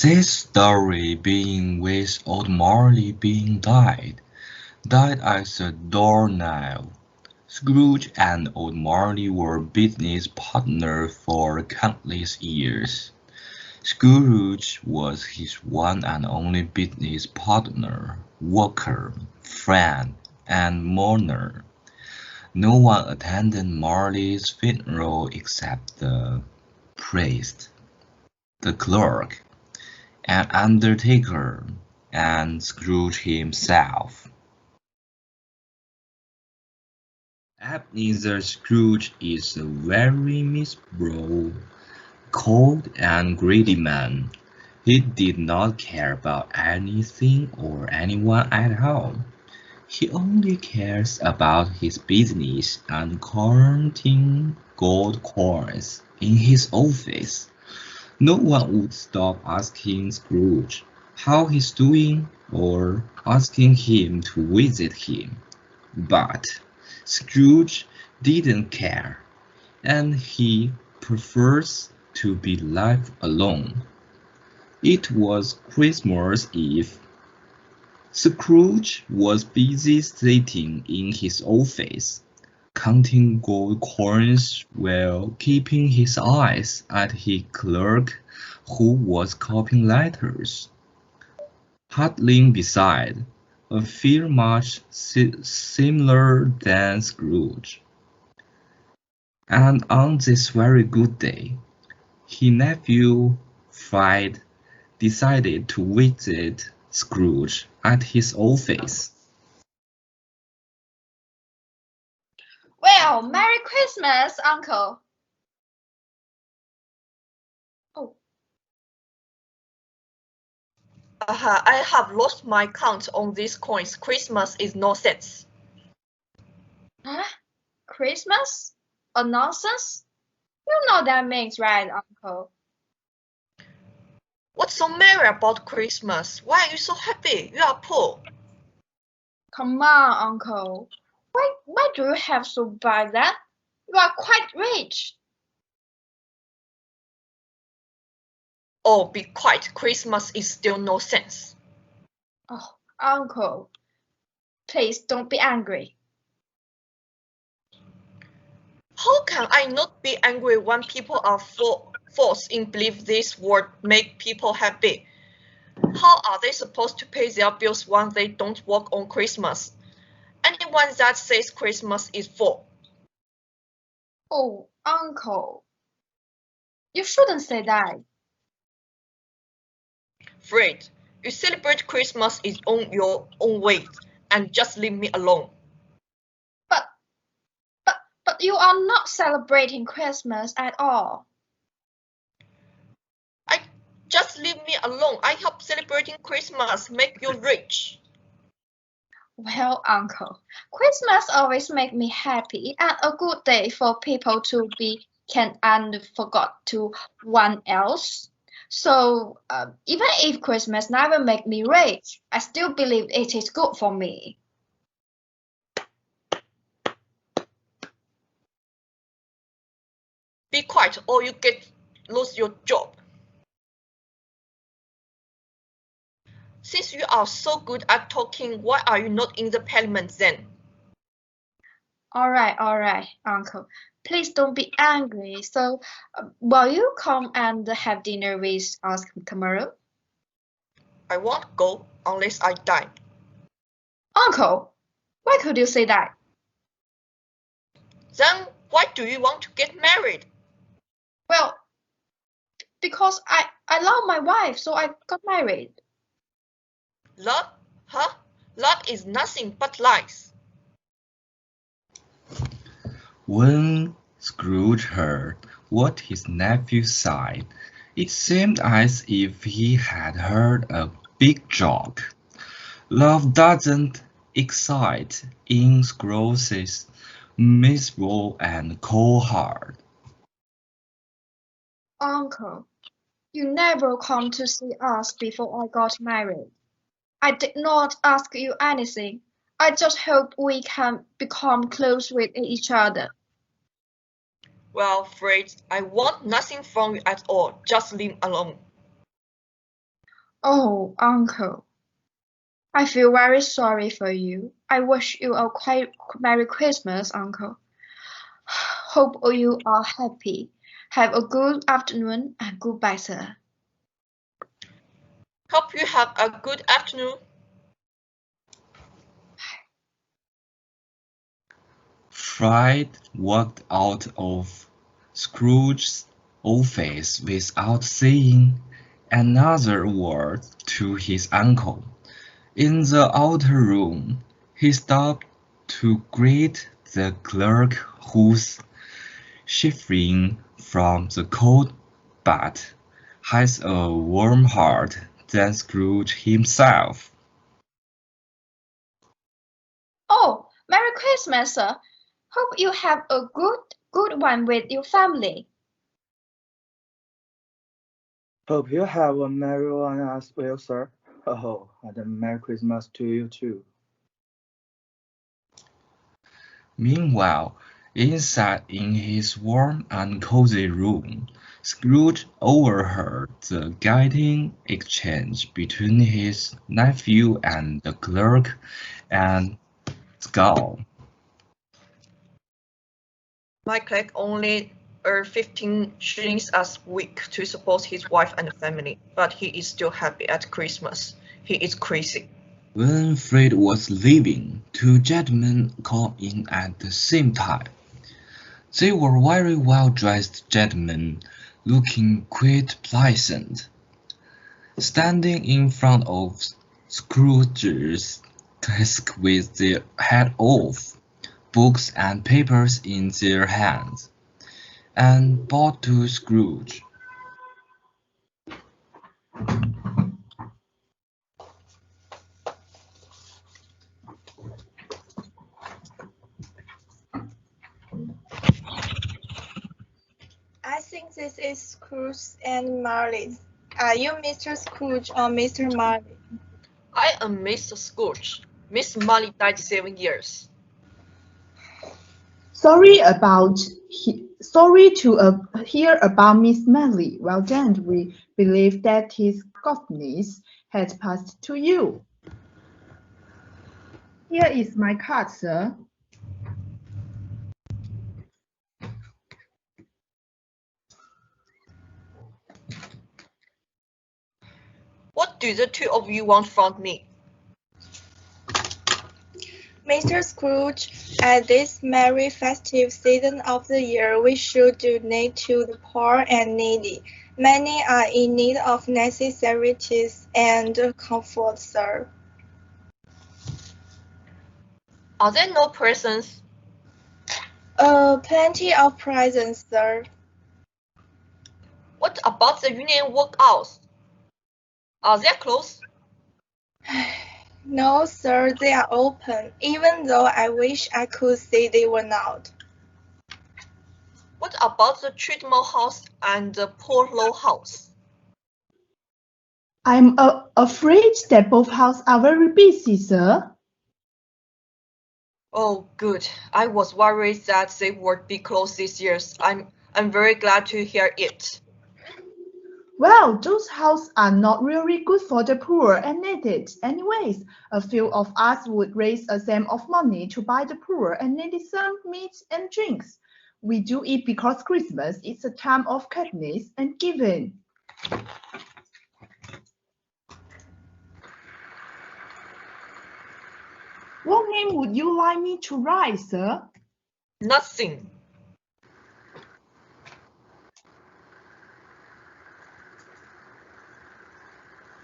This story being with old Marley being died as a doornail. Scrooge and old Marley were business partners for countless years. Scrooge was his one and only business partner, worker, friend, and mourner. No one attended Marley's funeral except the priest, the clerk, an undertaker, and Scrooge himself. Ebenezer Scrooge is a very miserable, cold and greedy man. He did not care about anything or anyone at all. He only cares about his business and counting gold coins in his office. No one would stop asking Scrooge how he's doing or asking him to visit him. But Scrooge didn't care, and he prefers to be left alone. It was Christmas Eve. Scrooge was busy sitting in his office, counting gold coins while keeping his eyes at his clerk who was copying letters. Huddling beside, a figure much similar than Scrooge. And on this very good day, his nephew Fred decided to visit Scrooge at his office. Well, Merry Christmas, Uncle. Oh. I have lost my count on these coins. Christmas is nonsense. Huh? Christmas? A nonsense? You know that means, right, Uncle? What's so merry about Christmas? Why are you so happy? You are poor. Come on, Uncle. Why do you have to buy that? You are quite rich. Oh, be quiet. Christmas is still nonsense. Oh, Uncle, please don't be angry. How can I not be angry when people are forced in believe this word make people happy? How are they supposed to pay their bills when they don't work on Christmas? Anyone that says Christmas is full. Oh, Uncle, you shouldn't say that. Fred, you celebrate Christmas is on your own way, and just leave me alone. But you are not celebrating Christmas at all. Just leave me alone. I hope celebrating Christmas make you rich. Well, Uncle, Christmas always makes me happy and a good day for people to be kind and forgot to one else. So even if Christmas never make me rich, I still believe it is good for me. Be quiet or you lose your job. Since you are so good at talking, why are you not in the parliament then? All right, Uncle. Please don't be angry. So, will you come and have dinner with us tomorrow? I won't go unless I die. Uncle, why could you say that? Then why do you want to get married? Well, because I love my wife, so I got married. Love? Huh? Love is nothing but lies. When Scrooge heard what his nephew said, it seemed as if he had heard a big joke. Love doesn't excite in Scrooge's miserable and cold heart. Uncle, you never come to see us before I got married. I did not ask you anything. I just hope we can become close with each other. Well, Fred, I want nothing from you at all. Just leave alone. Oh, Uncle, I feel very sorry for you. I wish you a quite Merry Christmas, Uncle. Hope you are happy. Have a good afternoon and goodbye, sir. Hope you have a good afternoon. Fred walked out of Scrooge's office without saying another word to his uncle. In the outer room, he stopped to greet the clerk who's shivering from the cold but has a warm heart than Scrooge himself. Oh, Merry Christmas, sir. Hope you have a good one with your family. Hope you have a merry one as well, sir. Oh, and a Merry Christmas to you too. Meanwhile, inside in his warm and cozy room, Scrooge overheard the guiding exchange between his nephew and the clerk, and scowled. My clerk only earned 15 shillings a week to support his wife and family, but he is still happy at Christmas. He is crazy. When Fred was leaving, two gentlemen called in at the same time. They were very well-dressed gentlemen, looking quite pleasant. Standing in front of Scrooge's desk with their hat off, books and papers in their hands, and bowed to Scrooge. I think this is Scrooge and Marley. Are you Mr. Scrooge or Mr. Marley? I am Mr. Scrooge. Miss Molly died 7 years. Sorry to hear about Miss Manley. Well then, we believe that his godness has passed to you. Here is my card, sir. What do the two of you want from me? Mr. Scrooge, at this merry festive season of the year, we should donate to the poor and needy. Many are in need of necessities and comfort, sir. Are there no presents? Plenty of presents, sir. What about the union workouts? Are there closed? No, sir, they are open, even though I wish I could say they were not. What about the treatment house and the poor law house? I'm afraid that both houses are very busy, sir. Oh, good. I was worried that they would be closed this year. I'm very glad to hear it. Well, those houses are not really good for the poor and needy. Anyways, a few of us would raise a sum of money to buy the poor and needy some meat and drinks. We do it because Christmas is a time of kindness and giving. What name would you like me to write, sir? Nothing.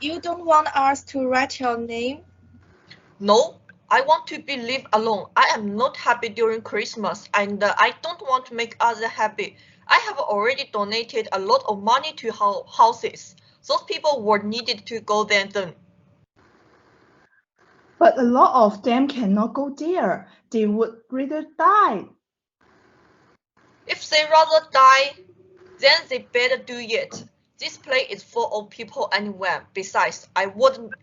You don't want us to write your name? No, I want to be live alone. I am not happy during Christmas and I don't want to make others happy. I have already donated a lot of money to houses. Those people were needed to go there then. But a lot of them cannot go there. They would rather die. If they rather die, then they better do it. This place is full of people anyway. Besides, I wouldn't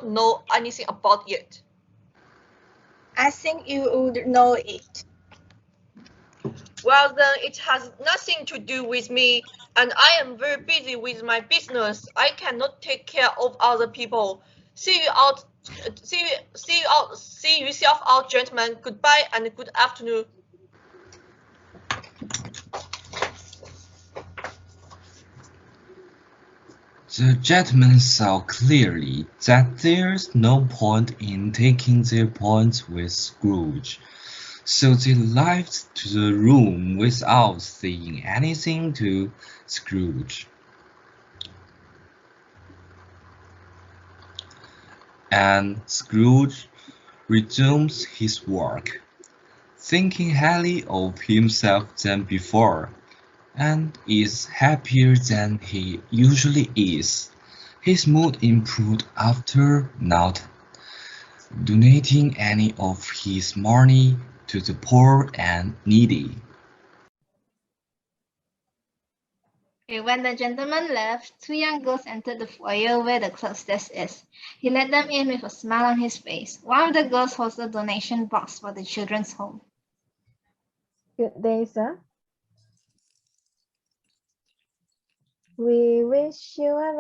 know anything about it. I think you would know it. Well, then it has nothing to do with me, and I am very busy with my business. I cannot take care of other people. See you out. See yourself out, gentlemen. Goodbye and good afternoon. The gentlemen saw clearly that there's no point in taking their points with Scrooge, so they left the room without saying anything to Scrooge. And Scrooge resumes his work, thinking highly of himself than before, and is happier than he usually is. His mood improved after not donating any of his money to the poor and needy. When the gentleman left, two young girls entered the foyer where the clerk's desk is. He let them in with a smile on his face. One of the girls holds the donation box for the children's home. Good day, sir. We wish you a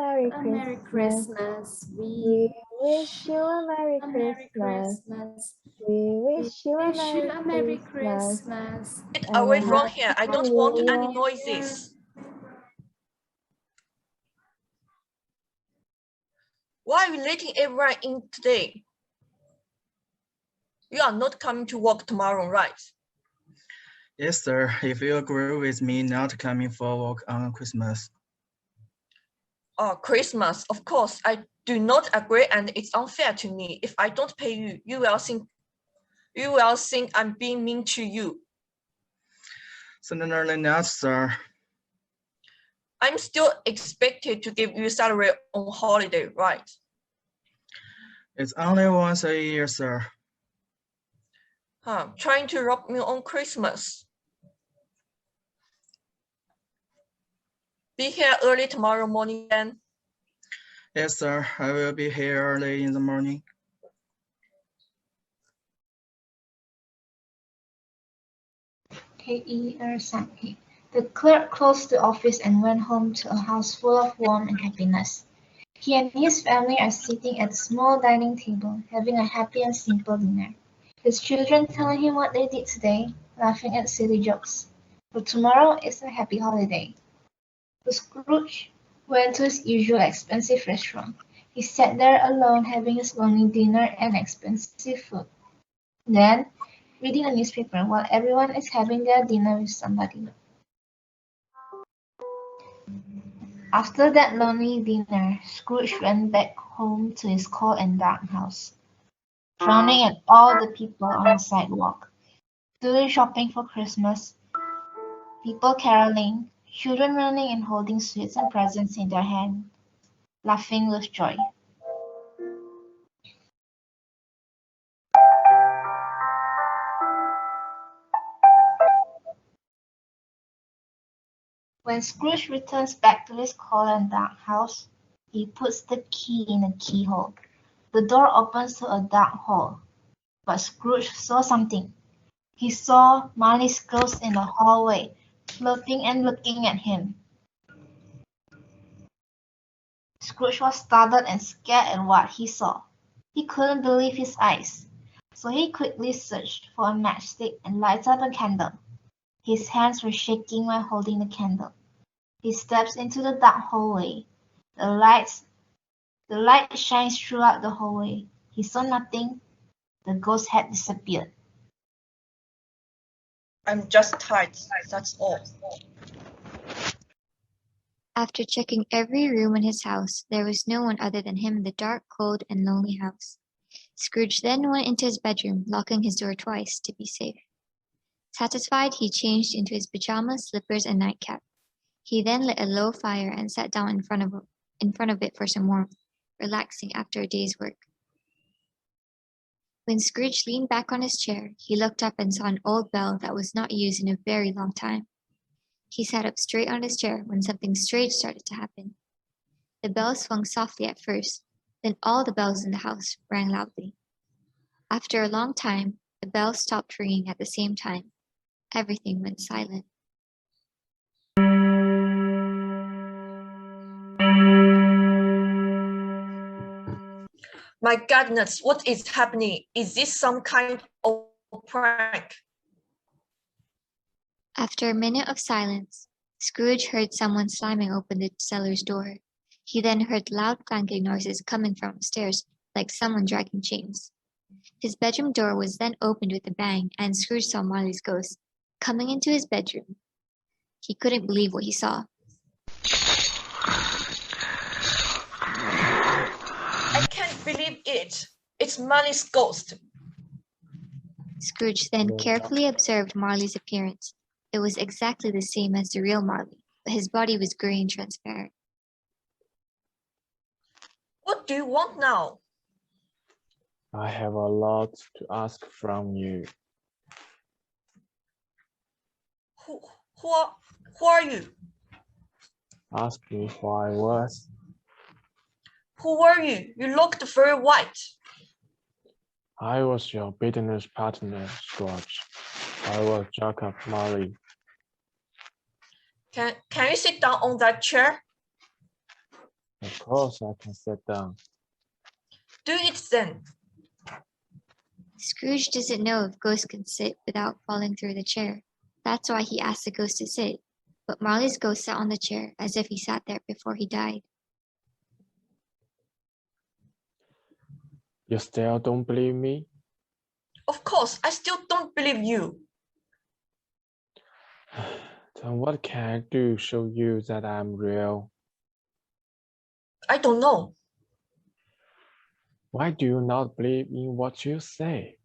Merry Christmas. We wish you a Merry Christmas. We wish you a Merry Christmas. Get away from here. I don't want any noises. Why are you letting everyone in today? You are not coming to work tomorrow, right? Yes, sir. If you agree with me not coming for work on Christmas. Oh, Christmas, of course. I do not agree, and it's unfair to me. If I don't pay you, you will think I'm being mean to you. Certainly not, sir. I'm still expected to give you salary on holiday, right? It's only once a year, sir. Trying to rob me on Christmas. Be here early tomorrow morning then. Yes, sir. I will be here early in the morning. K-E-R-S-A-N-K. The clerk closed the office and went home to a house full of warmth and happiness. He and his family are sitting at a small dining table, having a happy and simple dinner. His children telling him what they did today, laughing at silly jokes. But tomorrow is a happy holiday. So Scrooge went to his usual expensive restaurant. He sat there alone having his lonely dinner and expensive food. Then, reading a newspaper while everyone is having their dinner with somebody. After that lonely dinner, Scrooge went back home to his cold and dark house, frowning at all the people on the sidewalk, doing shopping for Christmas, people caroling, children running and holding sweets and presents in their hands, laughing with joy. When Scrooge returns back to his cold and dark house, he puts the key in the keyhole. The door opens to a dark hall. But Scrooge saw something. He saw Marley's ghost in the hallway, floating and looking at him. Scrooge was startled and scared at what he saw. He couldn't believe his eyes, so he quickly searched for a matchstick and lighted up a candle. His hands were shaking while holding the candle. He steps into the dark hallway. The light shines throughout the hallway. He saw nothing. The ghost had disappeared. I'm just tired, that's all. After checking every room in his house, there was no one other than him in the dark, cold, and lonely house. Scrooge then went into his bedroom, locking his door twice to be safe. Satisfied, he changed into his pajamas, slippers, and nightcap. He then lit a low fire and sat down in front of it for some warmth, relaxing after a day's work. When Scrooge leaned back on his chair, he looked up and saw an old bell that was not used in a very long time. He sat up straight on his chair when something strange started to happen. The bell swung softly at first, then all the bells in the house rang loudly. After a long time, the bell stopped ringing at the same time, Everything went silent. My goodness, what is happening? Is this some kind of prank? After a minute of silence, Scrooge heard someone slamming open the cellar's door. He then heard loud clanking noises coming from upstairs, like someone dragging chains. His bedroom door was then opened with a bang, and Scrooge saw Marley's ghost coming into his bedroom. He couldn't believe what he saw. I can't believe it. It's Marley's ghost. Scrooge then carefully observed Marley's appearance. It was exactly the same as the real Marley, but his body was grey and transparent. What do you want now? I have a lot to ask from you. Who are you? Ask me who I was. Who were you? You looked very white. I was your business partner, Scrooge. I was Jacob Marley. Can you sit down on that chair? Of course I can sit down. Do it then. Scrooge doesn't know if ghosts can sit without falling through the chair. That's why he asked the ghost to sit. But Marley's ghost sat on the chair as if he sat there before he died. You still don't believe me? Of course, I still don't believe you. Then what can I do to show you that I'm real? I don't know. Why do you not believe in what you say?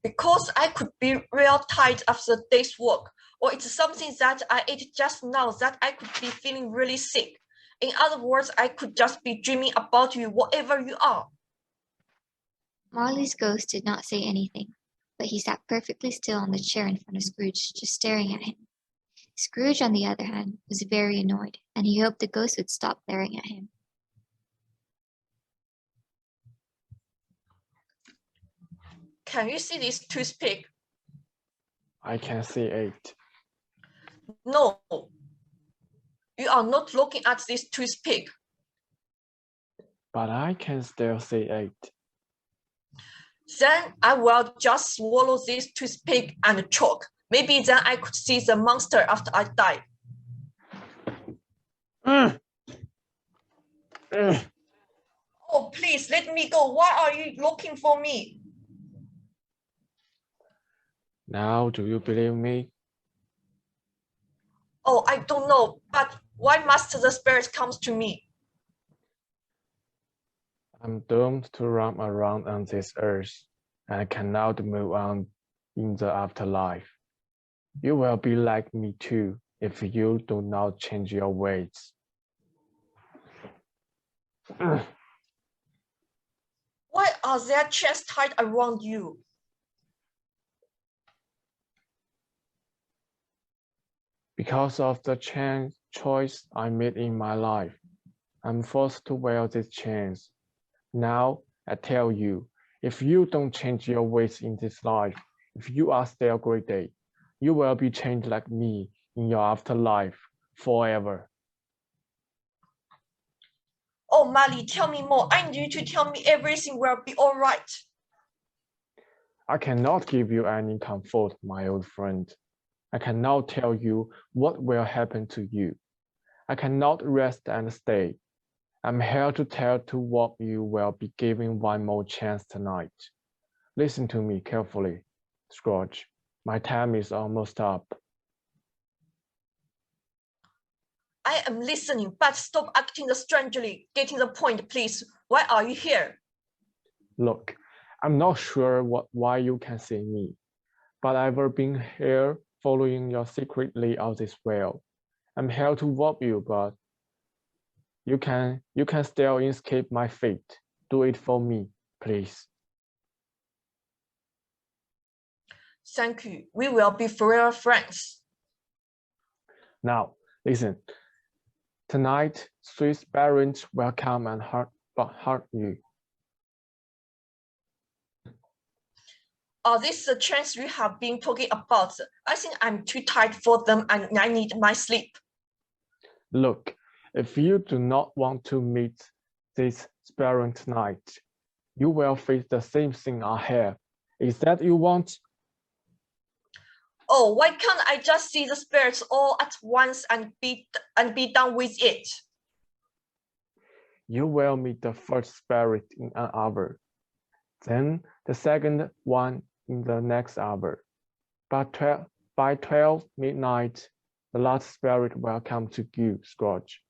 Because I could be real tired after the day's work, or it's something that I ate just now that I could be feeling really sick. In other words, I could just be dreaming about you, whatever you are. Marley's ghost did not say anything, but he sat perfectly still on the chair in front of Scrooge, just staring at him. Scrooge, on the other hand, was very annoyed, and he hoped the ghost would stop glaring at him. Can you see this toothpick? I can see it. No. You are not looking at this toothpick. But I can still see it. Then I will just swallow this toothpick and choke. Maybe then I could see the monster after I die. Oh, please let me go. Why are you looking for me? Now, do you believe me? Oh, I don't know, but why must the spirit come to me? I'm doomed to roam around on this earth, and I cannot move on in the afterlife. You will be like me too if you do not change your ways. Why are there chains tied around you? Because of the choice I made in my life, I'm forced to wear these chains. Now, I tell you, if you don't change your ways in this life, if you are still greedy, you will be changed like me in your afterlife forever. Oh, Marley, tell me more. I need you to tell me everything will be all right. I cannot give you any comfort, my old friend. I cannot tell you what will happen to you. I cannot rest and stay. I'm here to tell you what you will be given one more chance tonight. Listen to me carefully, Scrooge. My time is almost up. I am listening, but stop acting strangely. Getting the point, please. Why are you here? Look, I'm not sure why you can see me, but I've been here following you secretly out this well. I'm here to rob you, but you can still escape my fate. Do it for me, please. Thank you. We will be forever friends. Now, listen. Tonight, Swiss parents will come and hurt you. Are these the trends you have been talking about? I think I'm too tired for them and I need my sleep. Look, if you do not want to meet this spirit tonight, you will face the same thing I have. Is that you want? Oh, why can't I just see the spirits all at once and be done with it? You will meet the first spirit in an hour, then the second one in the next hour. By 12 midnight, the last spirit will come to you, Scrooge.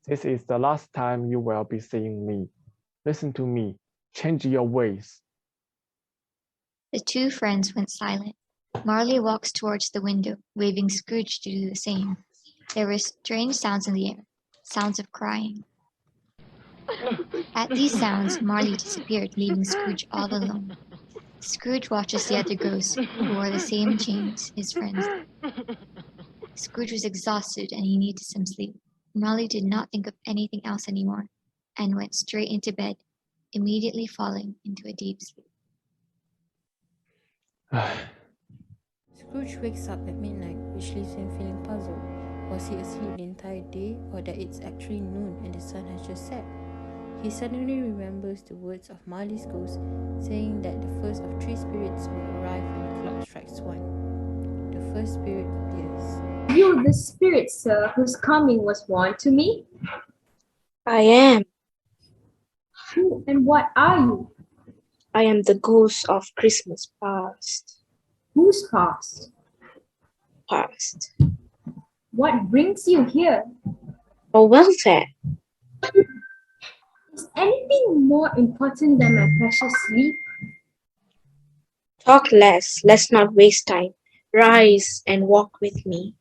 This is the last time you will be seeing me. Listen to me. Change your ways. The two friends went silent. Marley walked towards the window, waving Scrooge to do the same. There were strange sounds in the air, sounds of crying. At these sounds, Marley disappeared, leaving Scrooge all alone. Scrooge watches the other ghosts, who wore the same chains his friends. Scrooge was exhausted and he needed some sleep. Marley did not think of anything else anymore and went straight into bed, immediately falling into a deep sleep. Scrooge wakes up at midnight, which leaves him feeling puzzled. Was he asleep the entire day, or that it's actually noon and the sun has just set? He suddenly remembers the words of Marley's ghost, saying that the first of three spirits will arrive when the clock strikes 1. The first spirit appears. You, the spirit, sir, whose coming was warned to me? I am. Who and what are you? I am the ghost of Christmas past. Whose past? Past. What brings you here? For welfare. Is anything more important than my precious sleep? Talk less. Let's not waste time. Rise and walk with me.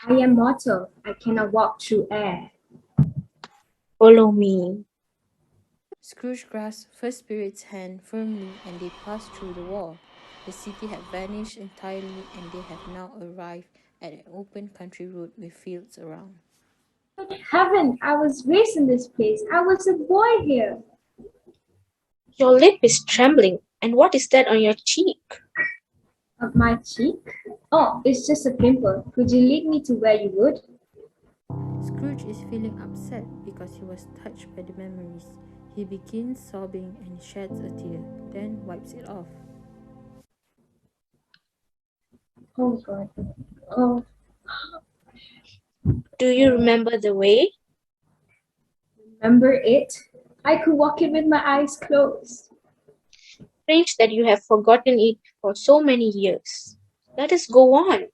I am mortal. I cannot walk through air. Follow me. Scrooge grasped first spirit's hand firmly and they passed through the wall. The city had vanished entirely and they have now arrived at an open country road with fields around. Good heaven, I was raised in this place. I was a boy here. Your lip is trembling. And what is that on your cheek? My cheek? Oh, it's just a pimple. Could you lead me to where you would? Scrooge is feeling upset because he was touched by the memories. He begins sobbing and sheds a tear, then wipes it off. Oh God. Oh. Do you remember the way? Remember it? I could walk it with my eyes closed. Strange that you have forgotten it for so many years. Let us go on.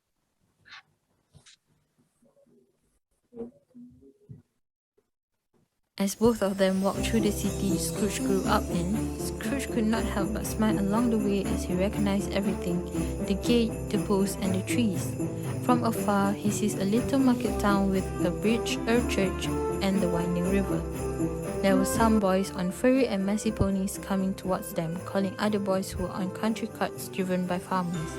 As both of them walked through the city Scrooge grew up in, Scrooge could not help but smile along the way as he recognized everything, the gate, the post, and the trees. From afar, he sees a little market town with a bridge, a church, and the winding river. There were some boys on furry and messy ponies coming towards them, calling other boys who were on country carts driven by farmers.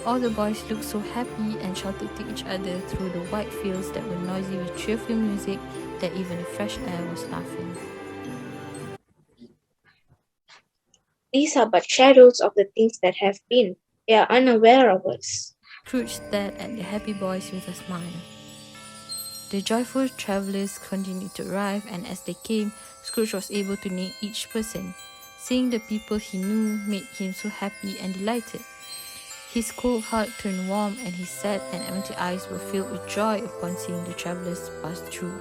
All the boys looked so happy and shouted to each other through the wide fields that were noisy with cheerful music that even the fresh air was laughing. These are but shadows of the things that have been. They are unaware of us. Scrooge stared at the happy boys with a smile. The joyful travellers continued to arrive, and as they came, Scrooge was able to name each person. Seeing the people he knew made him so happy and delighted. His cold heart turned warm, and his sad and empty eyes were filled with joy upon seeing the travellers pass through.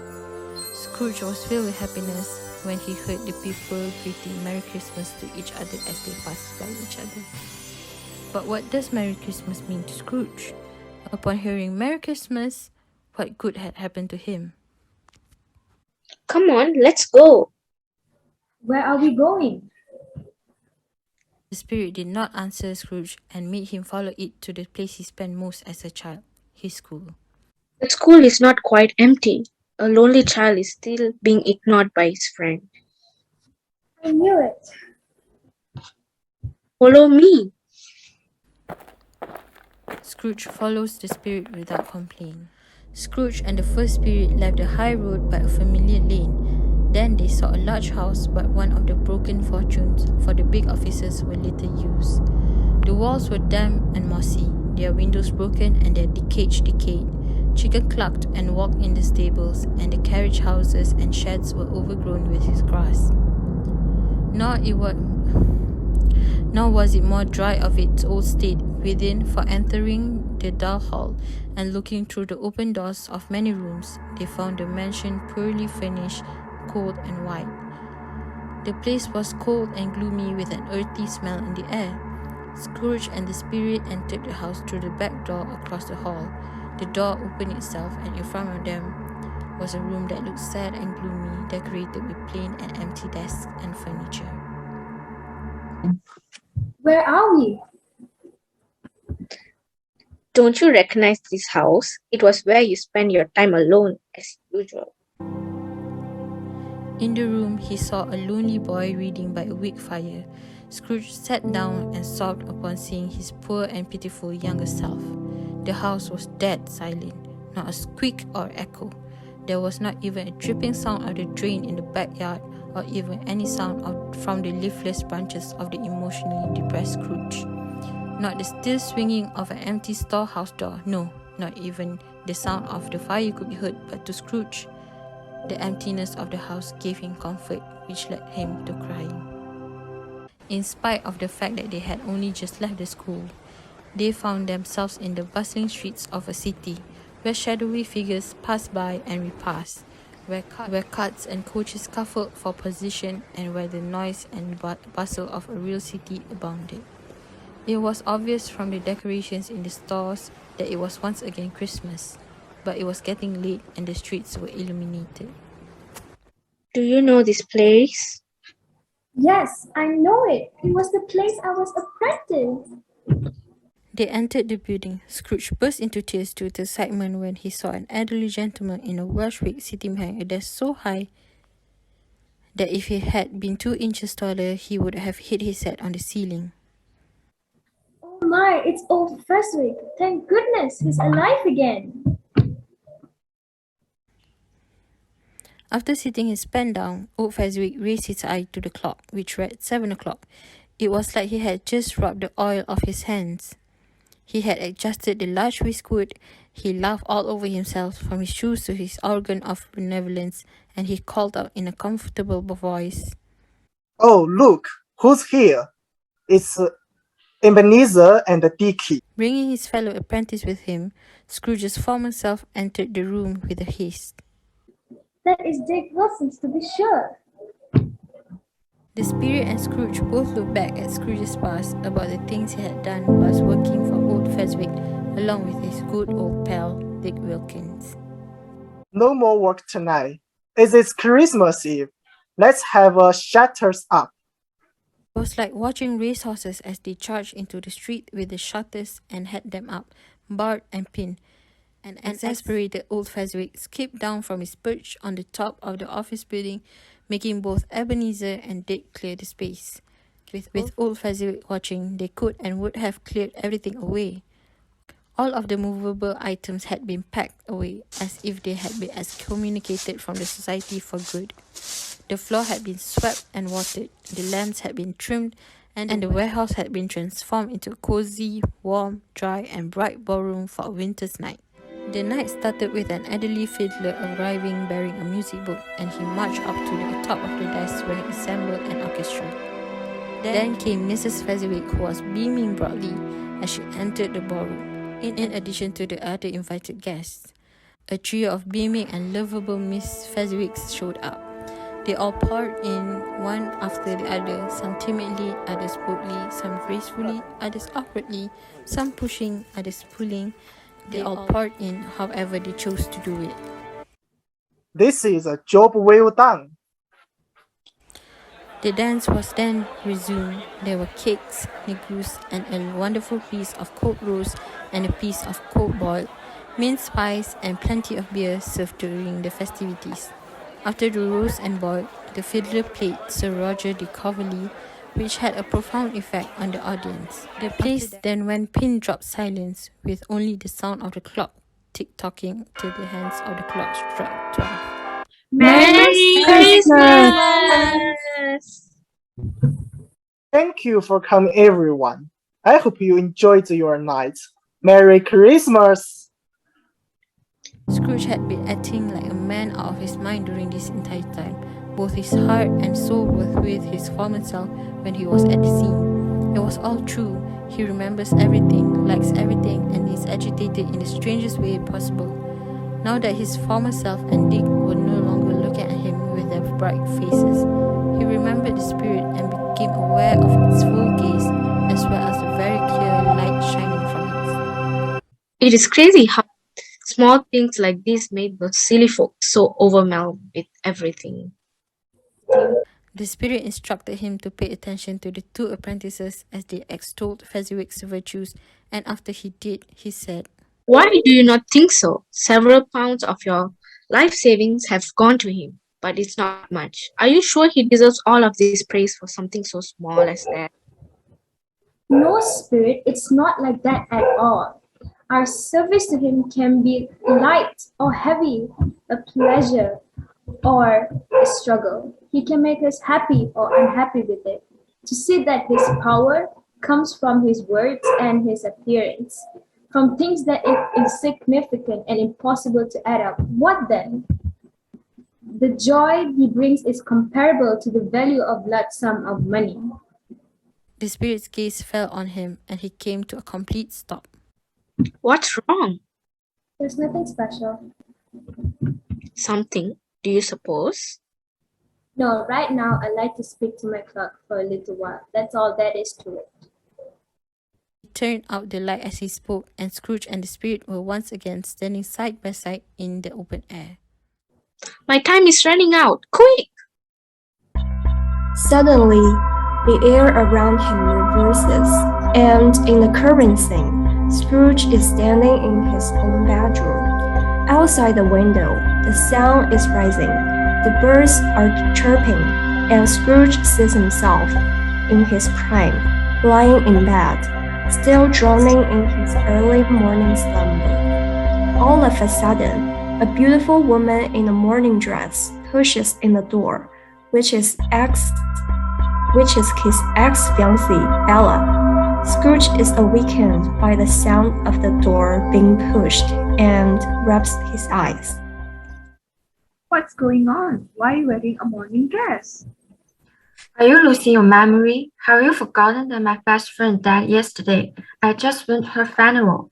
Scrooge was filled with happiness when he heard the people greeting Merry Christmas to each other as they passed by each other. But what does Merry Christmas mean to Scrooge? Upon hearing Merry Christmas, what good had happened to him? Come on, let's go. Where are we going? The spirit did not answer Scrooge and made him follow it to the place he spent most as a child, his school. The school is not quite empty. A lonely child is still being ignored by his friend. I knew it. Follow me. Scrooge follows the spirit without complaint. Scrooge and the first spirit left the high road by a familiar lane. Then they saw a large house, but one of the broken fortunes for the big offices were later used. The walls were damp and mossy, their windows broken and their cage decayed. Chicken clucked and walked in the stables, and the carriage houses and sheds were overgrown with grass. Nor was it more dry of its old state within, for entering the dull hall and looking through the open doors of many rooms, they found the mansion poorly furnished, cold and white. The place was cold and gloomy with an earthy smell in the air. Scrooge and the spirit entered the house through the back door across the hall. The door opened itself, and in front of them was a room that looked sad and gloomy, decorated with plain and empty desks and furniture. Where are we? Don't you recognize this house? It was where you spent your time alone, as usual. In the room, he saw a lonely boy reading by a wick fire. Scrooge sat down and sobbed upon seeing his poor and pitiful younger self. The house was dead silent, not a squeak or echo. There was not even a dripping sound of the drain in the backyard, or even any sound from the leafless branches of the emotionally depressed Scrooge. Not the still swinging of an empty storehouse door, no, not even the sound of the fire could be heard, but to Scrooge, the emptiness of the house gave him comfort, which led him to crying. In spite of the fact that they had only just left the school, they found themselves in the bustling streets of a city, where shadowy figures passed by and repassed, where carts and coaches scuffled for position, and where the noise and bustle of a real city abounded. It was obvious from the decorations in the stores that it was once again Christmas, but it was getting late and the streets were illuminated. Do you know this place? Yes, I know it. It was the place I was apprenticed. They entered the building. Scrooge burst into tears due to excitement when he saw an elderly gentleman in a Welsh wig sitting behind a desk so high that if he had been 2 inches taller, he would have hit his head on the ceiling. Oh my, it's old Fezwick. Thank goodness he's alive again. After sitting his pen down, old Fezwick raised his eye to the clock, which read 7 o'clock. It was like he had just rubbed the oil off his hands. He had adjusted the large waistcoat. He laughed all over himself, from his shoes to his organ of benevolence, and he called out in a comfortable voice, "Oh, look, who's here? It's Ebenezer and Dicky." Bringing his fellow apprentice with him, Scrooge's former self entered the room with a haste. That is Dick Wilson's, to be sure. The spirit and Scrooge both looked back at Scrooge's past about the things he had done whilst working for old Fezwick, along with his good old pal, Dick Wilkins. "No more work tonight. It is Christmas Eve. Let's have a shutters up." It was like watching racehorses as they charged into the street with the shutters and had them up, barred and pinned. An exasperated old Fezwick skipped down from his perch on the top of the office building, making both Ebenezer and Dick clear the space. With old Fezwick watching, they could and would have cleared everything away. All of the movable items had been packed away, as if they had been excommunicated from the society for good. The floor had been swept and watered, the lamps had been trimmed, and the warehouse had been transformed into a cozy, warm, dry, and bright ballroom for a winter's night. The night started with an elderly fiddler arriving bearing a music book, and he marched up to the top of the desk where he assembled an orchestra. Then came Mrs. Fezwick, who was beaming broadly as she entered the ballroom, in addition to the other invited guests. A trio of beaming and lovable Miss Fezwicks showed up. They all poured in, one after the other, some timidly, others boldly, some gracefully, others awkwardly, some pushing, others pulling. They all poured in however they chose to do it. "This is a job well done." The dance was then resumed. There were cakes, negus, and a wonderful piece of cold roast and a piece of cold boiled, mince pies, and plenty of beer served during the festivities. After the roast and boiled, the fiddler played Sir Roger de Coverley, which had a profound effect on the audience. The place then went pin-drop silence, with only the sound of the clock tick-tocking till the hands of the clock struck 12. Merry Christmas! Thank you for coming, everyone. I hope you enjoyed your night. Merry Christmas! Scrooge had been acting like a man out of his mind during this entire time. Both his heart and soul were with his former self when he was at the scene. It was all true. He remembers everything, likes everything, and is agitated in the strangest way possible. Now that his former self and Dick were no longer looking at him with their bright faces, he remembered the spirit and became aware of its full gaze, as well as the very clear light shining from it. It is crazy how small things like this made the silly folk so overwhelmed with everything. The spirit instructed him to pay attention to the two apprentices as they extolled Fezziwig's virtues, and after he did, he said, Why do you not think so? Several pounds of your life savings have gone to him, but it's not much. Are you sure he deserves all of this praise for something so small as that? No, Spirit, it's not like that at all. Our service to him can be light or heavy, a pleasure or a struggle. He can make us happy or unhappy with it. To see that his power comes from his words and his appearance, from things that are insignificant and impossible to add up. What then? The joy he brings is comparable to the value of large sum of money. The spirit's gaze fell on him, and he came to a complete stop. What's wrong? There's nothing special. Something, do you suppose? No, right now I'd like to speak to my clerk for a little while. That's all there is to it. He turned out the light as he spoke, and Scrooge and the spirit were once again standing side by side in the open air. My time is running out. Quick! Suddenly, the air around him reverses, and in the current scene, Scrooge is standing in his own bedroom. Outside the window, the sun is rising, the birds are chirping, and Scrooge sees himself, in his prime, lying in bed, still drowning in his early morning slumber. All of a sudden, a beautiful woman in a morning dress pushes in the door, which is his ex-fiancée, Bella. Scrooge is awakened by the sound of the door being pushed and rubs his eyes. What's going on? Why are you wearing a morning dress? Are you losing your memory? Have you forgotten that my best friend died yesterday? I just went to her funeral.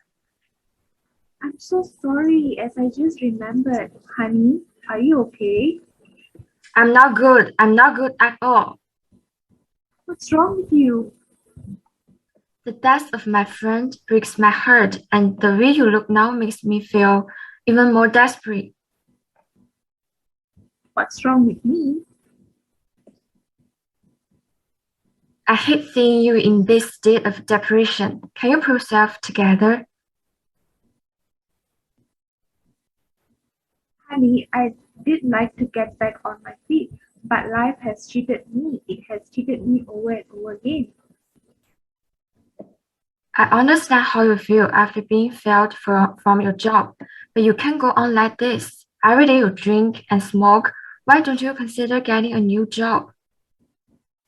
I'm so sorry, as I just remembered. Honey, are you okay? I'm not good. I'm not good at all. What's wrong with you? The death of my friend breaks my heart, and the way you look now makes me feel even more desperate. What's wrong with me? I hate seeing you in this state of depression. Can you pull yourself together? Honey, I did like to get back on my feet, but life has cheated me. It has cheated me over and over again. I understand how you feel after being fired from your job, but you can't go on like this. Every day you drink and smoke. Why don't you consider getting a new job?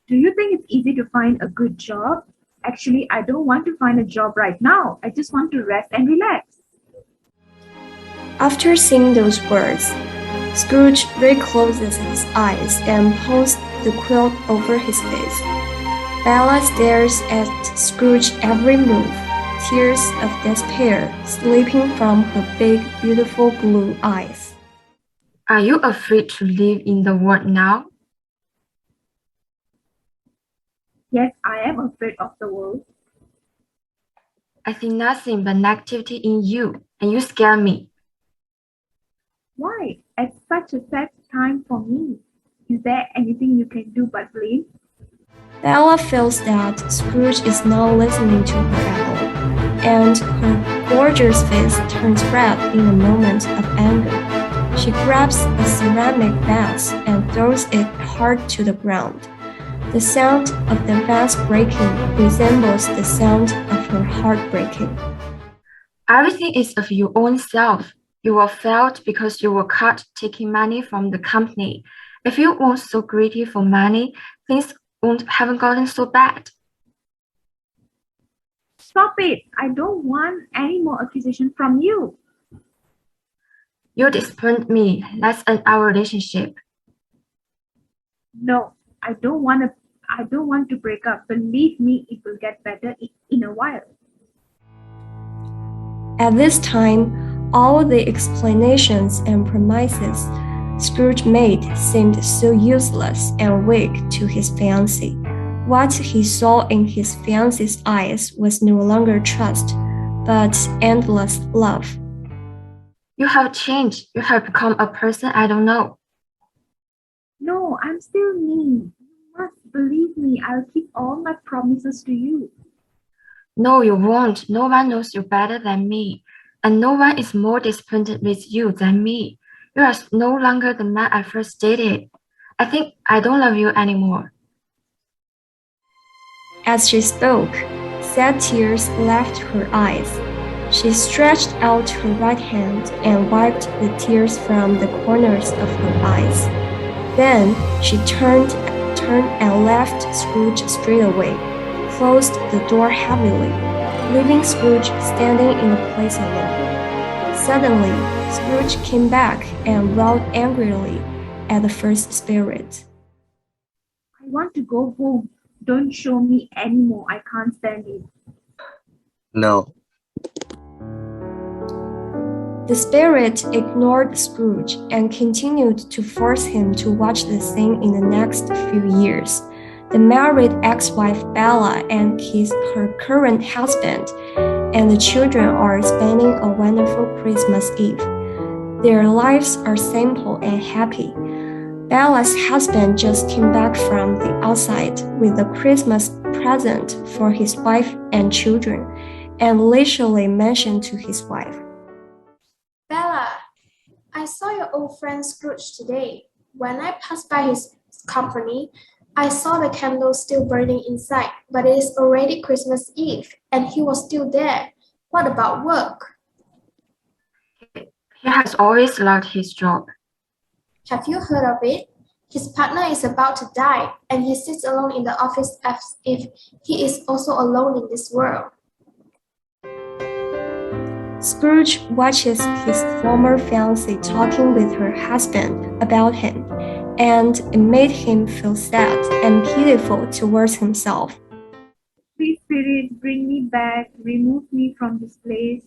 Do you think it's easy to find a good job? Actually, I don't want to find a job right now. I just want to rest and relax. After saying those words, Scrooge recloses his eyes and pulls the quilt over his face. Bella stares at Scrooge every move, tears of despair slipping from her big, beautiful blue eyes. Are you afraid to live in the world now? Yes, I am afraid of the world. I see nothing but negativity in you, and you scare me. Why? At such a sad time for me. Is there anything you can do but blame? Bella feels that Scrooge is not listening to her at all, and her gorgeous face turns red in a moment of anger. She grabs a ceramic vase and throws it hard to the ground. The sound of the vase breaking resembles the sound of her heart breaking. Everything is of your own self. You were failed because you were caught taking money from the company. If you weren't so greedy for money, things wouldn't have gotten so bad. Stop it! I don't want any more accusation from you. You disappoint me. Let's end our relationship. No, I don't want to break up. Believe me, it will get better in a while. At this time, all the explanations and promises Scrooge made seemed so useless and weak to his fiancée. What he saw in his fiancée's eyes was no longer trust, but endless love. You have changed. You have become a person I don't know. No, I'm still me. You must believe me. I'll keep all my promises to you. No, you won't. No one knows you better than me. And no one is more disappointed with you than me. You are no longer the man I first dated. I think I don't love you anymore. As she spoke, sad tears left her eyes. She stretched out her right hand and wiped the tears from the corners of her eyes. Then she turned and left Scrooge straightway, closed the door heavily, leaving Scrooge standing in the place alone. Suddenly, Scrooge came back and growled angrily at the first spirit. I want to go home. Don't show me anymore. I can't stand it. No. The spirit ignored Scrooge and continued to force him to watch the scene in the next few years. The married ex-wife Bella and her current husband and the children are spending a wonderful Christmas Eve. Their lives are simple and happy. Bella's husband just came back from the outside with a Christmas present for his wife and children, and leisurely mentioned to his wife, Bella, I saw your old friend Scrooge today. When I passed by his company, I saw the candle still burning inside, but it is already Christmas Eve, and he was still there. What about work? He has always loved his job. Have you heard of it? His partner is about to die, and he sits alone in the office as if he is also alone in this world. Scrooge watches his former fiancée talking with her husband about him, and it made him feel sad and pitiful towards himself. Please, Spirit, bring me back. Remove me from this place.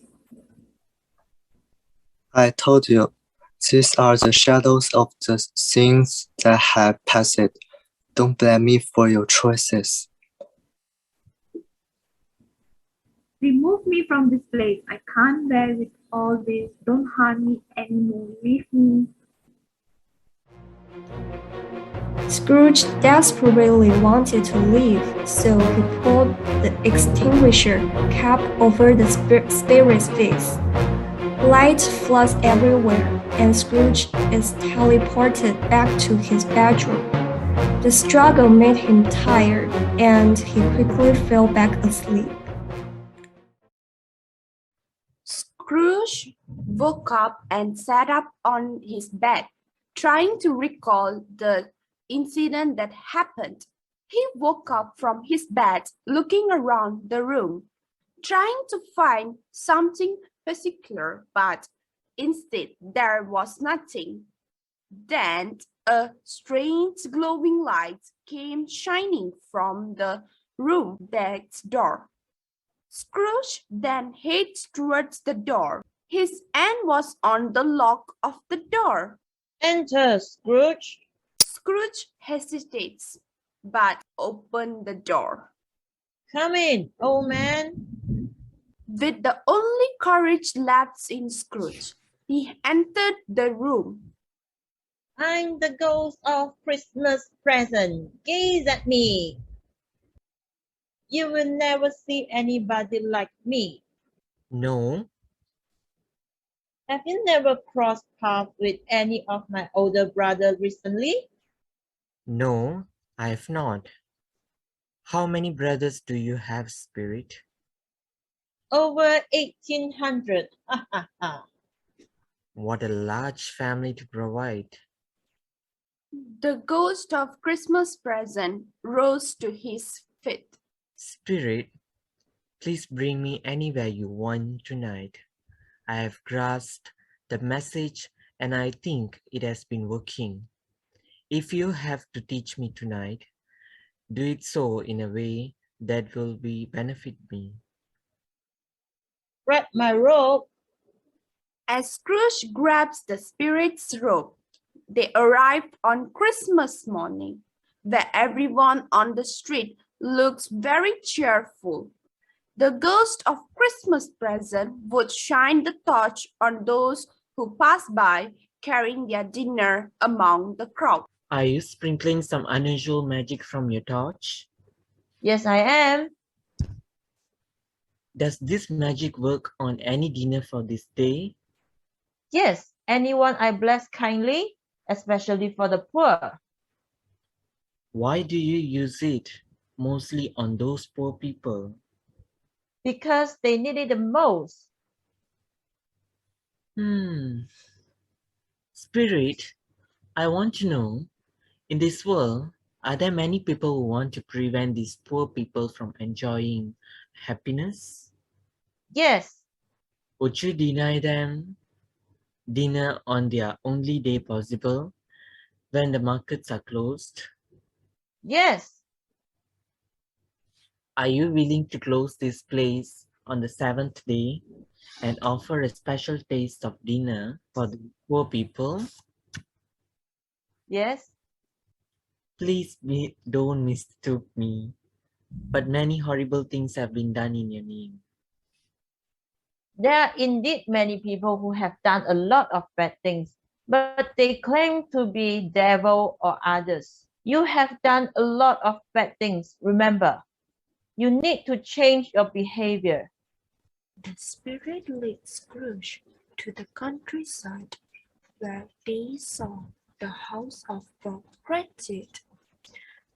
I told you, these are the shadows of the things that have passed. Don't blame me for your choices. Remove me from this place. I can't bear with all this. Don't harm me anymore. Leave me. Scrooge desperately wanted to leave, so he pulled the extinguisher cap over the spirit's face. Light floods everywhere, and Scrooge is teleported back to his bedroom. The struggle made him tired, and he quickly fell back asleep. Scrooge woke up and sat up on his bed, trying to recall the incident that happened. He woke up from his bed, looking around the room, trying to find something particular, but instead there was nothing. Then a strange glowing light came shining from the room next door. Scrooge then heads towards the door. His hand was on the lock of the door. Enter, Scrooge. Scrooge hesitates, but opens the door. Come in, old man. With the only courage left in Scrooge, he entered the room. I'm the ghost of Christmas present. Gaze at me. You will never see anybody like me. No. Have you never crossed paths with any of my older brothers recently? No, I have not. How many brothers do you have, Spirit? Over 1,800. What a large family to provide. The ghost of Christmas present rose to his feet. Spirit, please bring me anywhere you want tonight. I have grasped the message and I think it has been working. If you have to teach me tonight, do it so in a way that will benefit me. Grab my rope. As Scrooge grabs the spirit's rope, they arrived on Christmas morning, where everyone on the street looks very cheerful. The ghost of Christmas present would shine the torch on those who pass by carrying their dinner among the crowd. Are you sprinkling some unusual magic from your torch? Yes, I am. Does this magic work on any dinner for this day? Yes, anyone I bless kindly, especially for the poor. Why do you use it mostly on those poor people? Because they need it the most. Spirit, I want to know, in this world, are there many people who want to prevent these poor people from enjoying happiness? Yes. Would you deny them dinner on their only day possible when the markets are closed? Yes. Are you willing to close this place on the 7th day and offer a special taste of dinner for the poor people? Yes. Please don't mistake me, but many horrible things have been done in your name. There are indeed many people who have done a lot of bad things, but they claim to be devil or others. You have done a lot of bad things, remember. You need to change your behavior. The spirit led Scrooge to the countryside, where they saw the house of Bob Cratchit.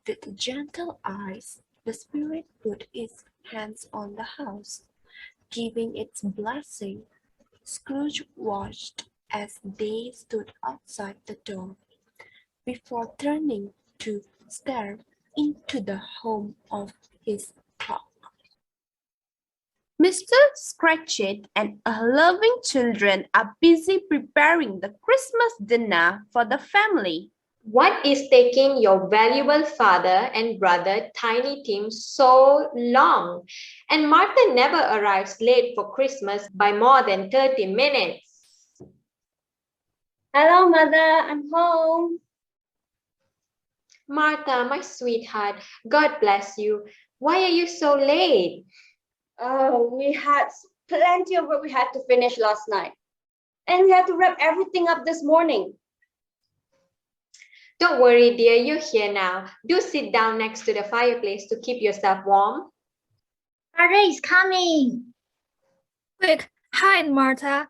With gentle eyes, the spirit put its hands on the house, giving its blessing. Scrooge watched as they stood outside the door, before turning to stare into the home of his clock. Mr. Cratchit and her loving children are busy preparing the Christmas dinner for the family. What is taking your valuable father and brother Tiny Tim so long? And Martha never arrives late for Christmas by more than 30 minutes. Hello, Mother. I'm home. Martha, my sweetheart, God bless you. Why are you so late? Oh, we had plenty of work we had to finish last night. And we had to wrap everything up this morning. Don't worry, dear, you're here now. Do sit down next to the fireplace to keep yourself warm. Father is coming. Quick, hide, Martha.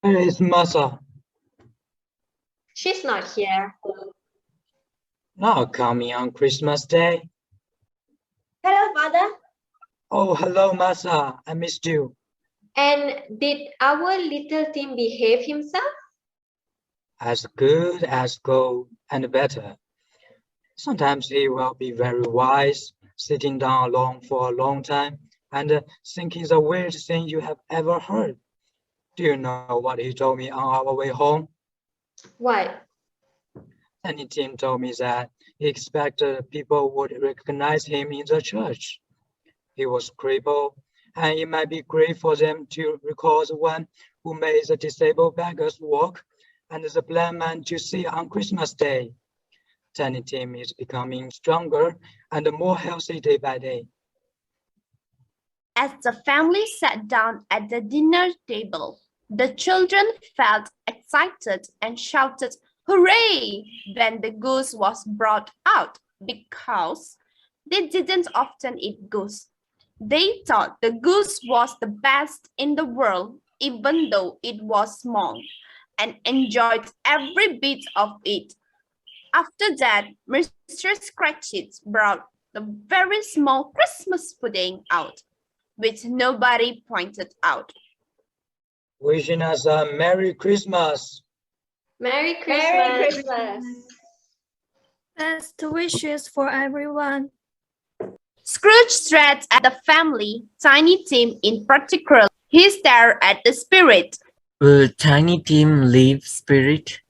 Where is Masa? She's not here. Not coming on Christmas Day. Hello, Father. Oh, hello, Masa. I missed you. And did our little Tim behave himself? As good as gold and better. Sometimes he will be very wise, sitting down alone for a long time and thinking the weirdest thing you have ever heard. Do you know what he told me on our way home? What? Tiny Tim told me that he expected people would recognize him in the church. He was crippled, and it might be great for them to recall the one who made the disabled beggars walk and the blind man to see on Christmas Day. Tiny Tim is becoming stronger and more healthy day by day. As the family sat down at the dinner table, the children felt excited and shouted, "Hooray!" when the goose was brought out, because they didn't often eat goose. They thought the goose was the best in the world, even though it was small, and enjoyed every bit of it. After that, Mr. Cratchit brought the very small Christmas pudding out, which nobody pointed out. wishing us a Merry Christmas. Merry Christmas. Merry Christmas. Best wishes for everyone. Scrooge stared at the family, Tiny Tim in particular. He stared at the spirit. Will Tiny Tim leave, Spirit?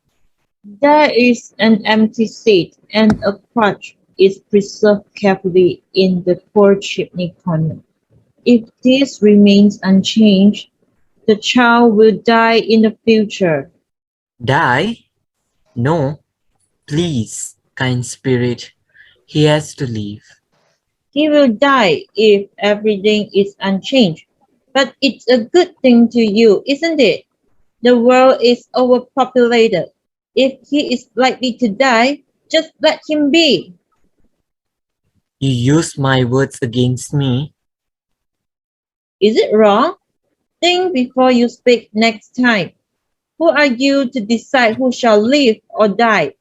There is an empty seat, and a crutch is preserved carefully in the poor chimney corner. If this remains unchanged, the child will die in the future. Die? No, please, kind Spirit. He has to leave. He will die if everything is unchanged. But it's a good thing to you, isn't it? The world is overpopulated. If he is likely to die, just let him be. You use my words against me. Is it wrong? Think before you speak next time. Who are you to decide who shall live or die?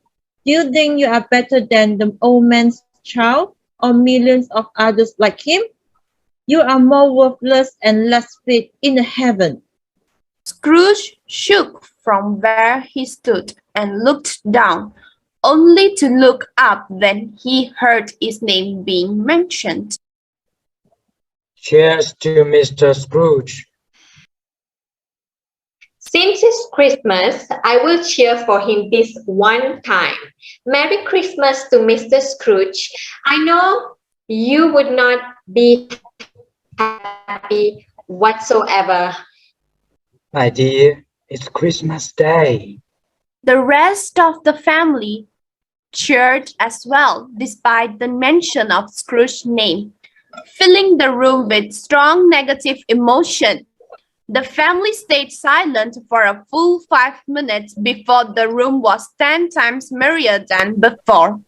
Do you think you are better than the old man's child or millions of others like him? You are more worthless and less fit in heaven. Scrooge shook from where he stood and looked down, only to look up when he heard his name being mentioned. Cheers to Mr. Scrooge. Since it's Christmas, I will cheer for him this one time. Merry Christmas to Mr. Scrooge. I know you would not be happy whatsoever. My dear, it's Christmas Day. The rest of the family cheered as well, despite the mention of Scrooge's name, filling the room with strong negative emotion. The family stayed silent for a full 5 minutes before the room was 10 times merrier than before.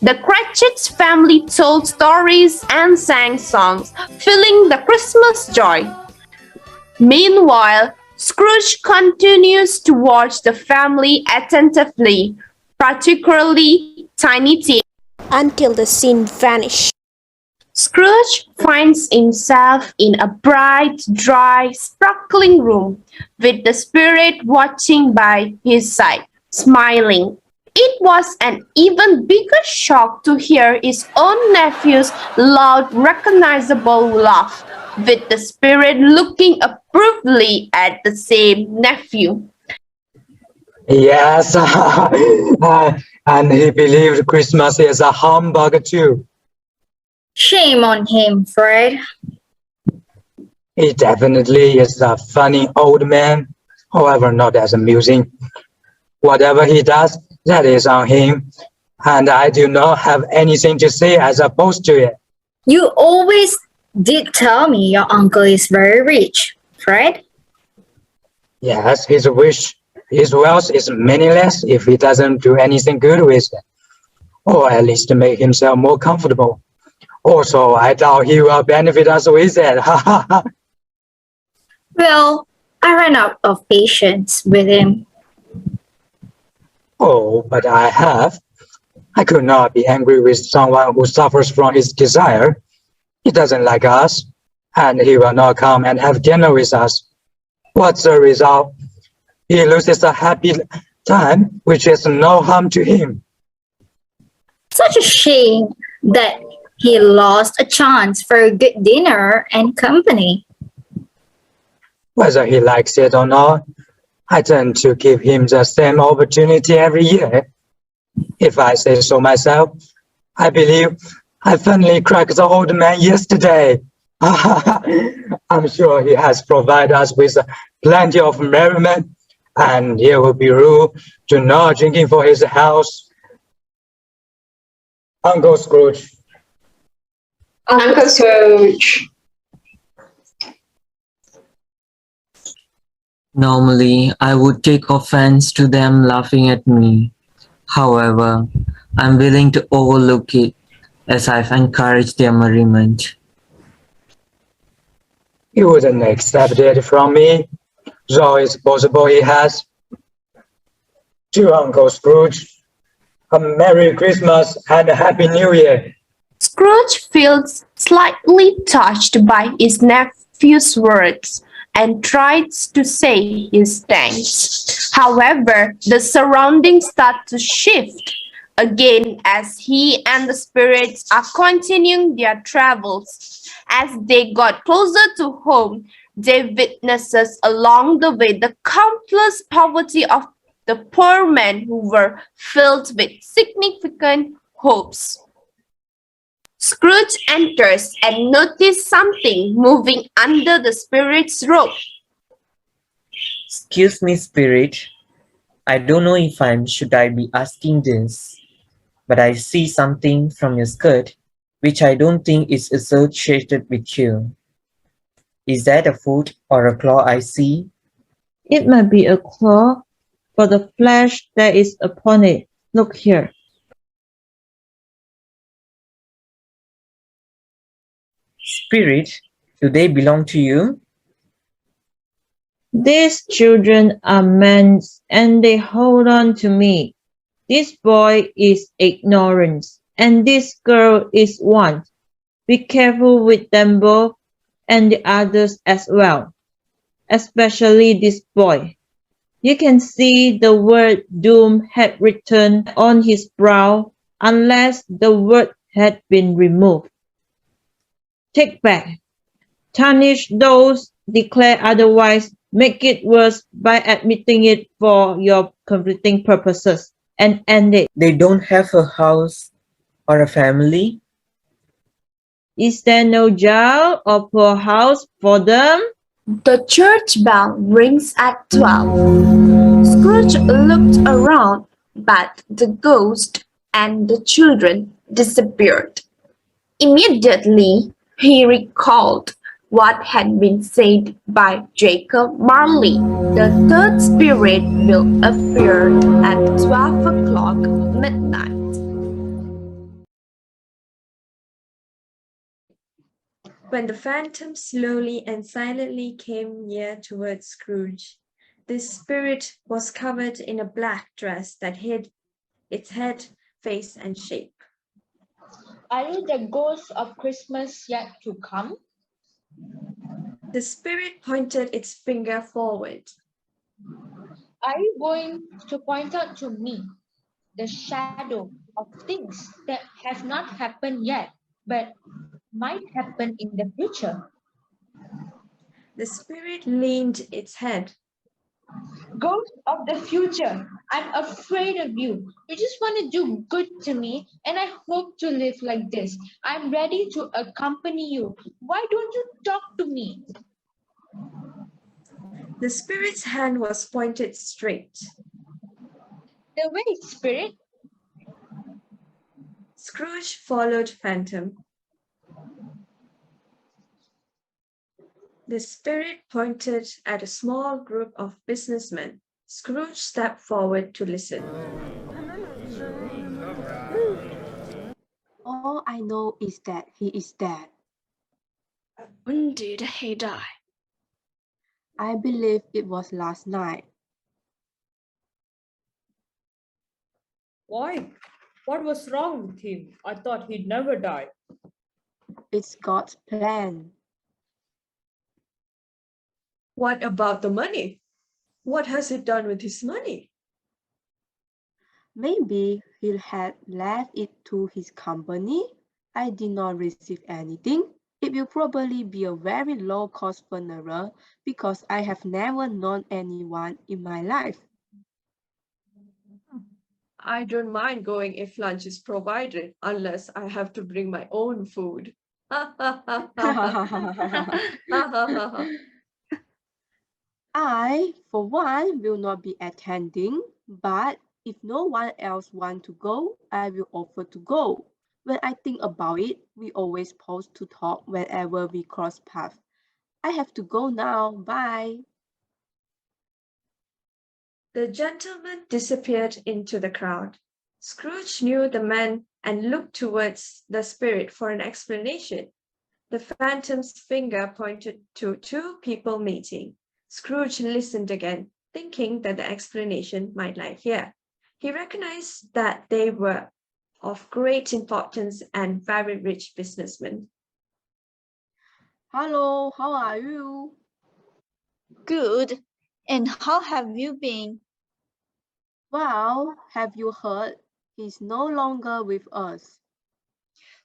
The Cratchit's family told stories and sang songs, filling the Christmas joy. Meanwhile, Scrooge continues to watch the family attentively, particularly Tiny Tim, Until the scene vanished. Scrooge finds himself in a bright, dry, sparkling room with the spirit watching by his side, smiling. It was an even bigger shock to hear his own nephew's loud, recognizable laugh, with the spirit looking approvingly at the same nephew. Yes, and he believed Christmas is a humbug too. Shame on him, Fred. He definitely is a funny old man, however not as amusing. Whatever he does, that is on him, and I do not have anything to say as opposed to it. You always did tell me your uncle is very rich, Fred. Yes, his wealth is meaningless if he doesn't do anything good with it, or at least make himself more comfortable. Also, I doubt he will benefit us with it. Well, I ran out of patience with him. Oh, but I have. I could not be angry with someone who suffers from his desire. He doesn't like us, and he will not come and have dinner with us. What's the result? He loses a happy time, which is no harm to him. Such a shame that he lost a chance for a good dinner and company. Whether he likes it or not, I tend to give him the same opportunity every year. If I say so myself, I believe I finally cracked the old man yesterday. I'm sure he has provided us with plenty of merriment, and here will be rule to no drinking for his health. Uncle Scrooge. Uncle Scrooge. Normally, I would take offense to them laughing at me. However, I'm willing to overlook it as I've encouraged their merriment. You wouldn't accept it from me, though it's possible he has. To Uncle Scrooge, a Merry Christmas and a Happy New Year. Scrooge feels slightly touched by his nephew's words and tries to say his thanks. However, the surroundings start to shift again as he and the spirits are continuing their travels. As they got closer to home, they witnesses along the way the countless poverty of the poor men who were filled with significant hopes. Scrooge enters and notices something moving under the spirit's robe. Excuse me, spirit. I don't know if should I be asking this, but I see something from your skirt which I don't think is associated with you. Is that a foot or a claw I see? It might be a claw, but the flesh that is upon it. Look here. Spirit, do they belong to you? These children are men's and they hold on to me. This boy is ignorance and this girl is want. Be careful with them both and the others as well, especially this boy. You can see the word doom had written on his brow unless the word had been removed. Take back. Tarnish those, declare otherwise, make it worse by admitting it for your conflicting purposes, and end it. They don't have a house or a family? Is there no jail or poorhouse for them? The church bell rings at 12. Scrooge looked around, but the ghost and the children disappeared. Immediately, he recalled what had been said by Jacob Marley. The third spirit will appear at 12 o'clock midnight. When the phantom slowly and silently came near towards Scrooge, the spirit was covered in a black dress that hid its head, face, and shape. Are you the ghost of Christmas yet to come? The spirit pointed its finger forward. Are you going to point out to me the shadow of things that have not happened yet, but might happen in the future? The spirit leaned its head. Ghost of the future, I'm afraid of you. You just want to do good to me, and I hope to live like this. I'm ready to accompany you. Why don't you talk to me? The spirit's hand was pointed straight. The way, spirit. Scrooge followed Phantom. The spirit pointed at a small group of businessmen. Scrooge stepped forward to listen. All I know is that he is dead. When did he die? I believe it was last night. Why? What was wrong with him? I thought he'd never die. It's God's plan. What about the money? What has he done with his money? Maybe he had left it to his company. I did not receive anything. It will probably be a very low-cost funeral because I have never known anyone in my life. I don't mind going if lunch is provided, unless I have to bring my own food. I, for one, will not be attending, but if no one else wants to go, I will offer to go. When I think about it, we always pause to talk whenever we cross paths. I have to go now. Bye. The gentleman disappeared into the crowd. Scrooge knew the man and looked towards the spirit for an explanation. The phantom's finger pointed to two people meeting. Scrooge listened again, thinking that the explanation might lie here. He recognized that they were of great importance and very rich businessmen. Hello, how are you? Good. And how have you been? Well, have you heard? He's no longer with us.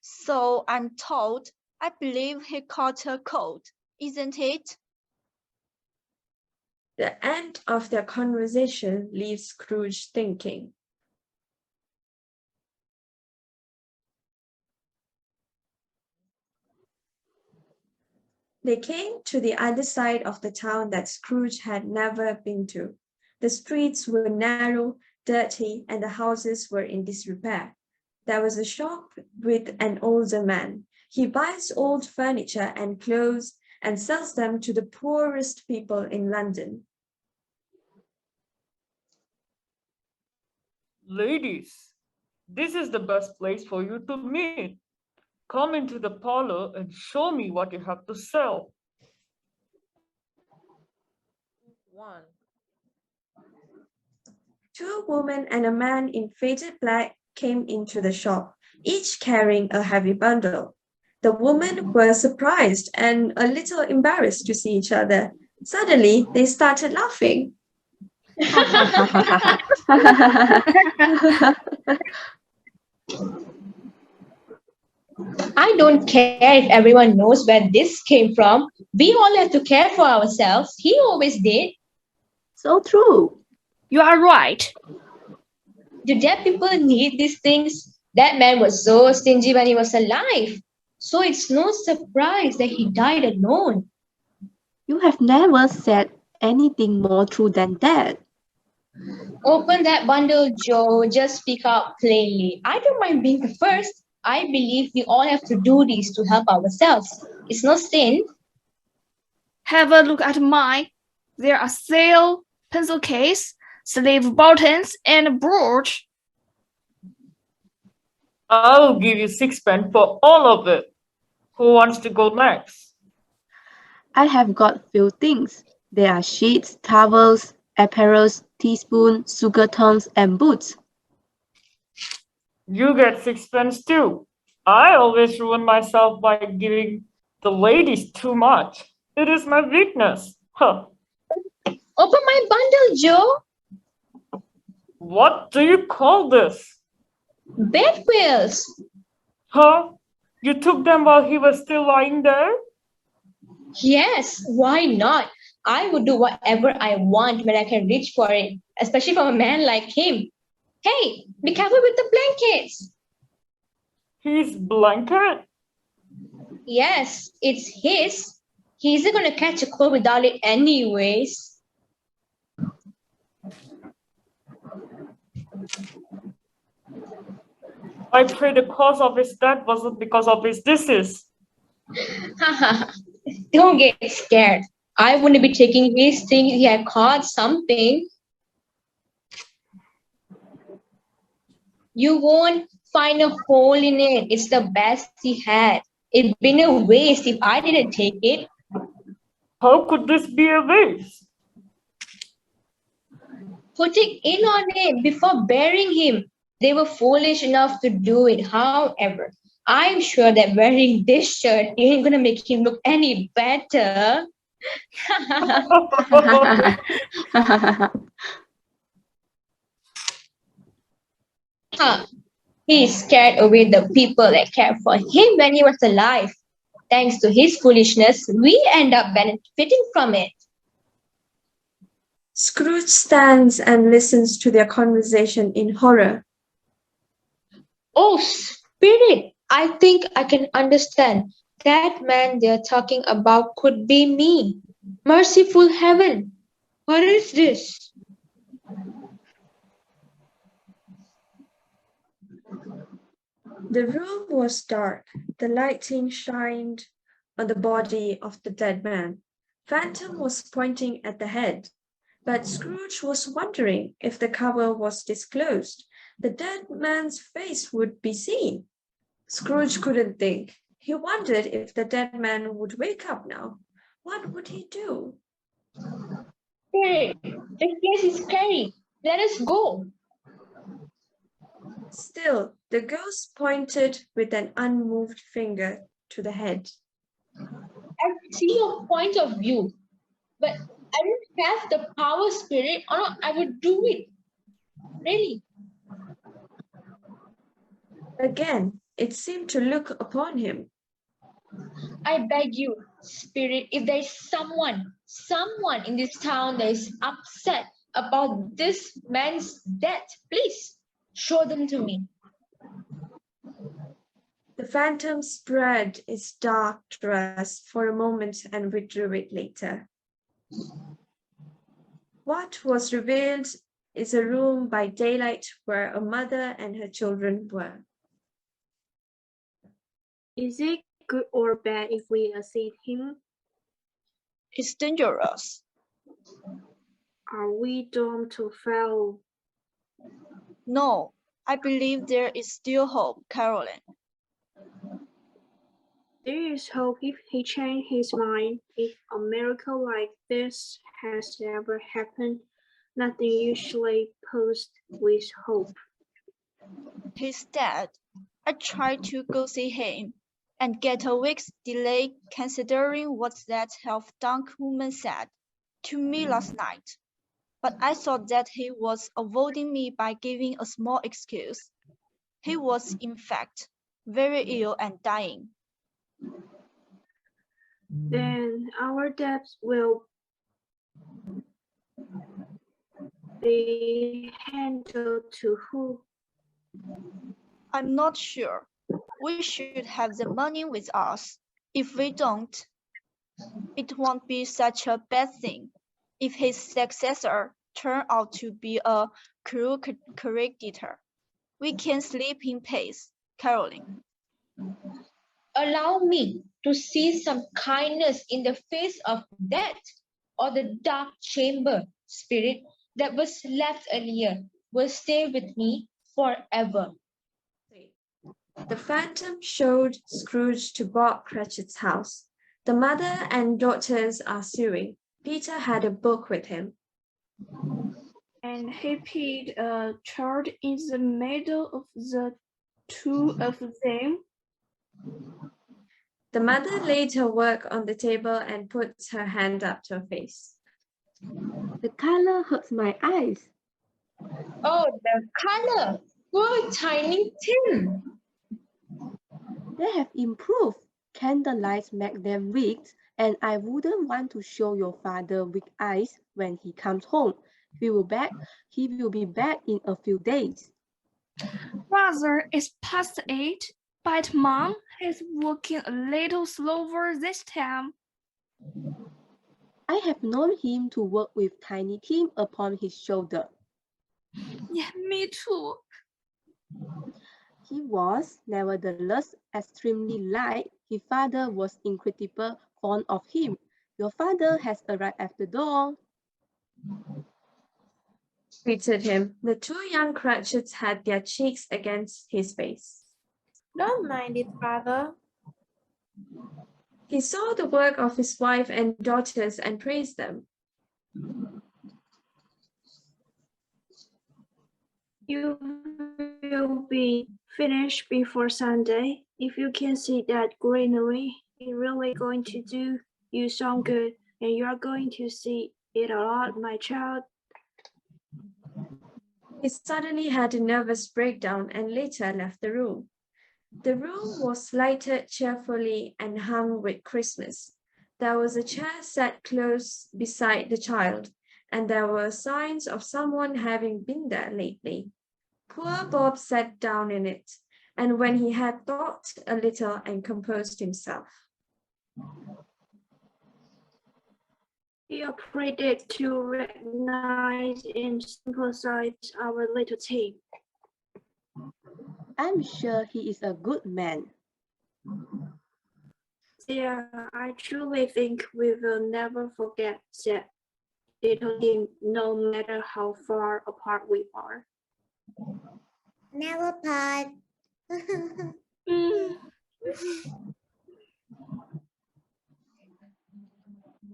So I'm told. I believe he caught a cold, isn't it? The end of their conversation leaves Scrooge thinking. They came to the other side of the town that Scrooge had never been to. The streets were narrow, dirty, and the houses were in disrepair. There was a shop with an older man. He buys old furniture and clothes and sells them to the poorest people in London. Ladies, this is the best place for you to meet. Come into the parlor and show me what you have to sell. One. Two women and a man in faded black came into the shop, each carrying a heavy bundle. The women were surprised and a little embarrassed to see each other. Suddenly, they started laughing. I don't care if everyone knows where this came from. We all have to care for ourselves. He always did. So true. You are right. Do dead people need these things? That man was so stingy when he was alive. So it's no surprise that he died alone. You have never said anything more true than that. Open that bundle, Joe. Just speak out plainly. I don't mind being the first. I believe we all have to do this to help ourselves. It's no sin. Have a look at mine. There are sail, pencil case, sleeve buttons, and a brooch. I'll give you sixpence for all of it. Who wants to go next? I have got few things. There are sheets, towels, apparels, teaspoons, sugar tongs, and boots. You get sixpence too. I always ruin myself by giving the ladies too much. It is my weakness. Huh. Open my bundle, Joe. What do you call this? Bed quills. Huh? You took them while he was still lying there? Yes, why not? I would do whatever I want when I can reach for it, especially from a man like him. Hey, be careful with the blankets. His blanket? Yes, it's his. He isn't going to catch a cold without it anyways. I pray the cause of his death wasn't because of his disease. Don't get scared. I wouldn't be taking his thing if he had caught something. You won't find a hole in it. It's the best he had. It'd been a waste if I didn't take it. How could this be a waste? Putting in on it before burying him. They were foolish enough to do it. However, I'm sure that wearing this shirt ain't gonna make him look any better. He scared away the people that cared for him when he was alive. Thanks to his foolishness, we end up benefiting from it. Scrooge stands and listens to their conversation in horror. Oh, spirit, I think I can understand. That man they're talking about could be me. Merciful heaven, what is this? The room was dark. The lighting shined on the body of the dead man. Phantom was pointing at the head, but Scrooge was wondering if the cover was disclosed, the dead man's face would be seen. Scrooge couldn't think. He wondered if the dead man would wake up now. What would he do? Spirit, this place is scary. Let us go. Still, the ghost pointed with an unmoved finger to the head. I see your point of view, but I don't have the power, Spirit, or not, I would do it. Really. Again, it seemed to look upon him. I beg you, Spirit, if there is someone in this town that is upset about this man's death, please show them to me. The phantom spread its dark dress for a moment and withdrew it later. What was revealed is a room by daylight where a mother and her children were. Is it good or bad if we assist him? It's dangerous. Are we doomed to fail? No, I believe there is still hope, Caroline. There is hope if he changed his mind. If a miracle like this has ever happened, nothing usually posed with hope. He's dead. I tried to go see him and get a week's delay considering what that half-drunk woman said to me last night. But I thought that he was avoiding me by giving a small excuse. He was, in fact, very ill and dying. Then our debts will be handled to who? I'm not sure. We should have the money with us. If we don't, it won't be such a bad thing. If his successor turns out to be a cruel creditor, we can sleep in peace, Caroline. Allow me to see some kindness in the face of death, or the dark chamber, Spirit, that was left earlier will stay with me forever. The phantom showed Scrooge to Bob Cratchit's house. The mother and daughters are suing. Peter had a book with him. And he paid a child in the middle of the two of them. The mother laid her work on the table and put her hand up to her face. The color hurts my eyes. Oh, the color! Poor Tiny Tim! They have improved. Candlelight make them weak, and I wouldn't want to show your father weak eyes when he comes home. He will be back in a few days. Rather, it's past 8, but Mom is working a little slower this time. I have known him to work with Tiny Tim upon his shoulder. Yeah, me too. He was, nevertheless, extremely light. His father was incredibly fond of him. Your father has arrived at the door. Greeted him. The two young Cratchits had their cheeks against his face. Don't mind it, father. He saw the work of his wife and daughters and praised them. You will be finished before Sunday. If you can see that greenery, it's really going to do you some good, and you are going to see it a lot, my child. He suddenly had a nervous breakdown and later left the room. The room was lighted cheerfully and hung with Christmas. There was a chair set close beside the child, and there were signs of someone having been there lately. Poor Bob sat down in it, and when he had thought a little and composed himself. We are predicted to recognize and sympathize our little team. I'm sure he is a good man. Yeah, I truly think we will never forget that little team, no matter how far apart we are. Never part.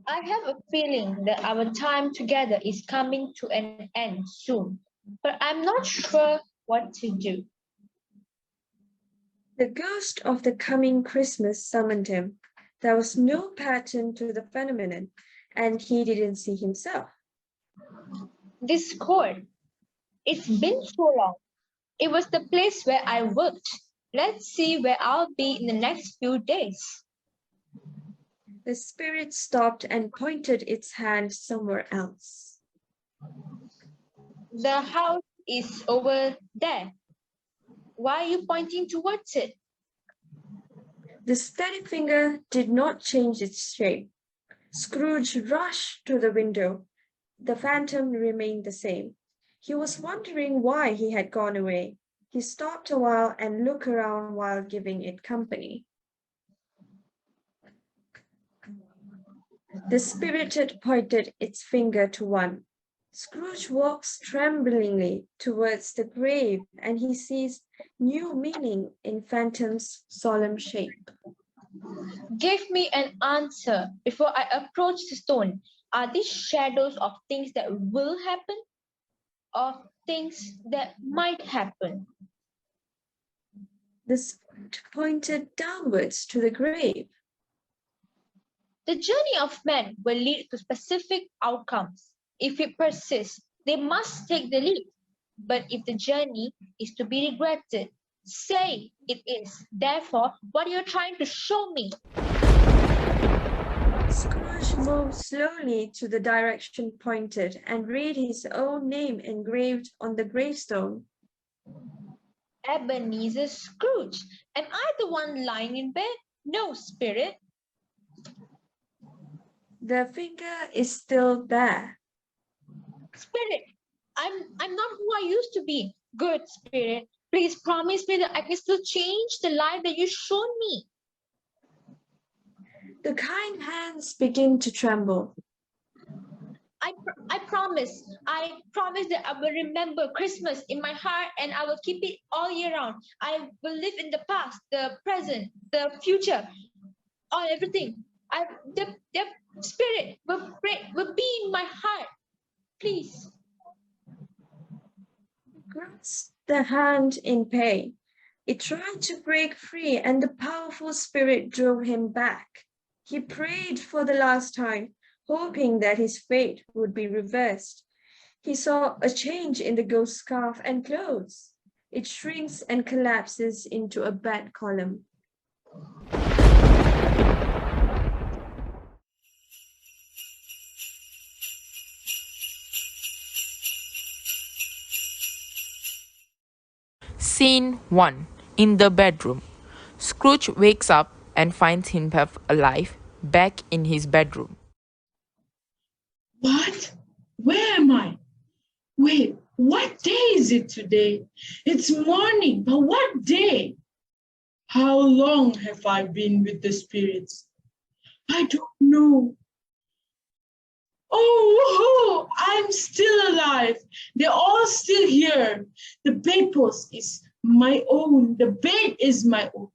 I have a feeling that our time together is coming to an end soon, but I'm not sure what to do. The ghost of the coming Christmas summoned him. There was no pattern to the phenomenon. and he didn't see himself. This court, it's been so long. It was the place where I worked. Let's see where I'll be in the next few days. The spirit stopped and pointed its hand somewhere else. The house is over there. Why are you pointing towards it? The steady finger did not change its shape. Scrooge rushed to the window. The phantom remained the same. He was wondering why he had gone away. He stopped a while and looked around while giving it company. The spirit pointed its finger to one. Scrooge walks tremblingly towards the grave, and he sees new meaning in Phantom's solemn shape. Give me an answer before I approach the stone. Are these shadows of things that will happen or things that might happen? The spirit pointed downwards to the grave. The journey of man will lead to specific outcomes. If it persists, they must take the lead. But if the journey is to be regretted, say it is. Therefore, what are you trying to show me? Scrooge moved slowly to the direction pointed and read his own name engraved on the gravestone. Ebenezer Scrooge. Am I the one lying in bed? No, spirit. The finger is still there. Spirit, I'm not who I used to be. Good, Spirit. Please promise me that I can still change the life that you've shown me. The kind hands begin to tremble. I promise that I will remember Christmas in my heart and I will keep it all year round. I will live in the past, the present, the future, everything. The spirit will be in my heart. Please. Grasped the hand in pain. It tried to break free, and the powerful spirit drove him back. He prayed for the last time, hoping that his fate would be reversed. He saw a change in the ghost's scarf and clothes. It shrinks and collapses into a bed column. Scene 1. In the bedroom. Scrooge wakes up and finds himself alive, back in his bedroom. What? Where am I? Wait, what day is it today? It's morning, but what day? How long have I been with the spirits? I don't know. Oh, I'm still alive. They're all still here. The bedpost is my own. The bed is my own.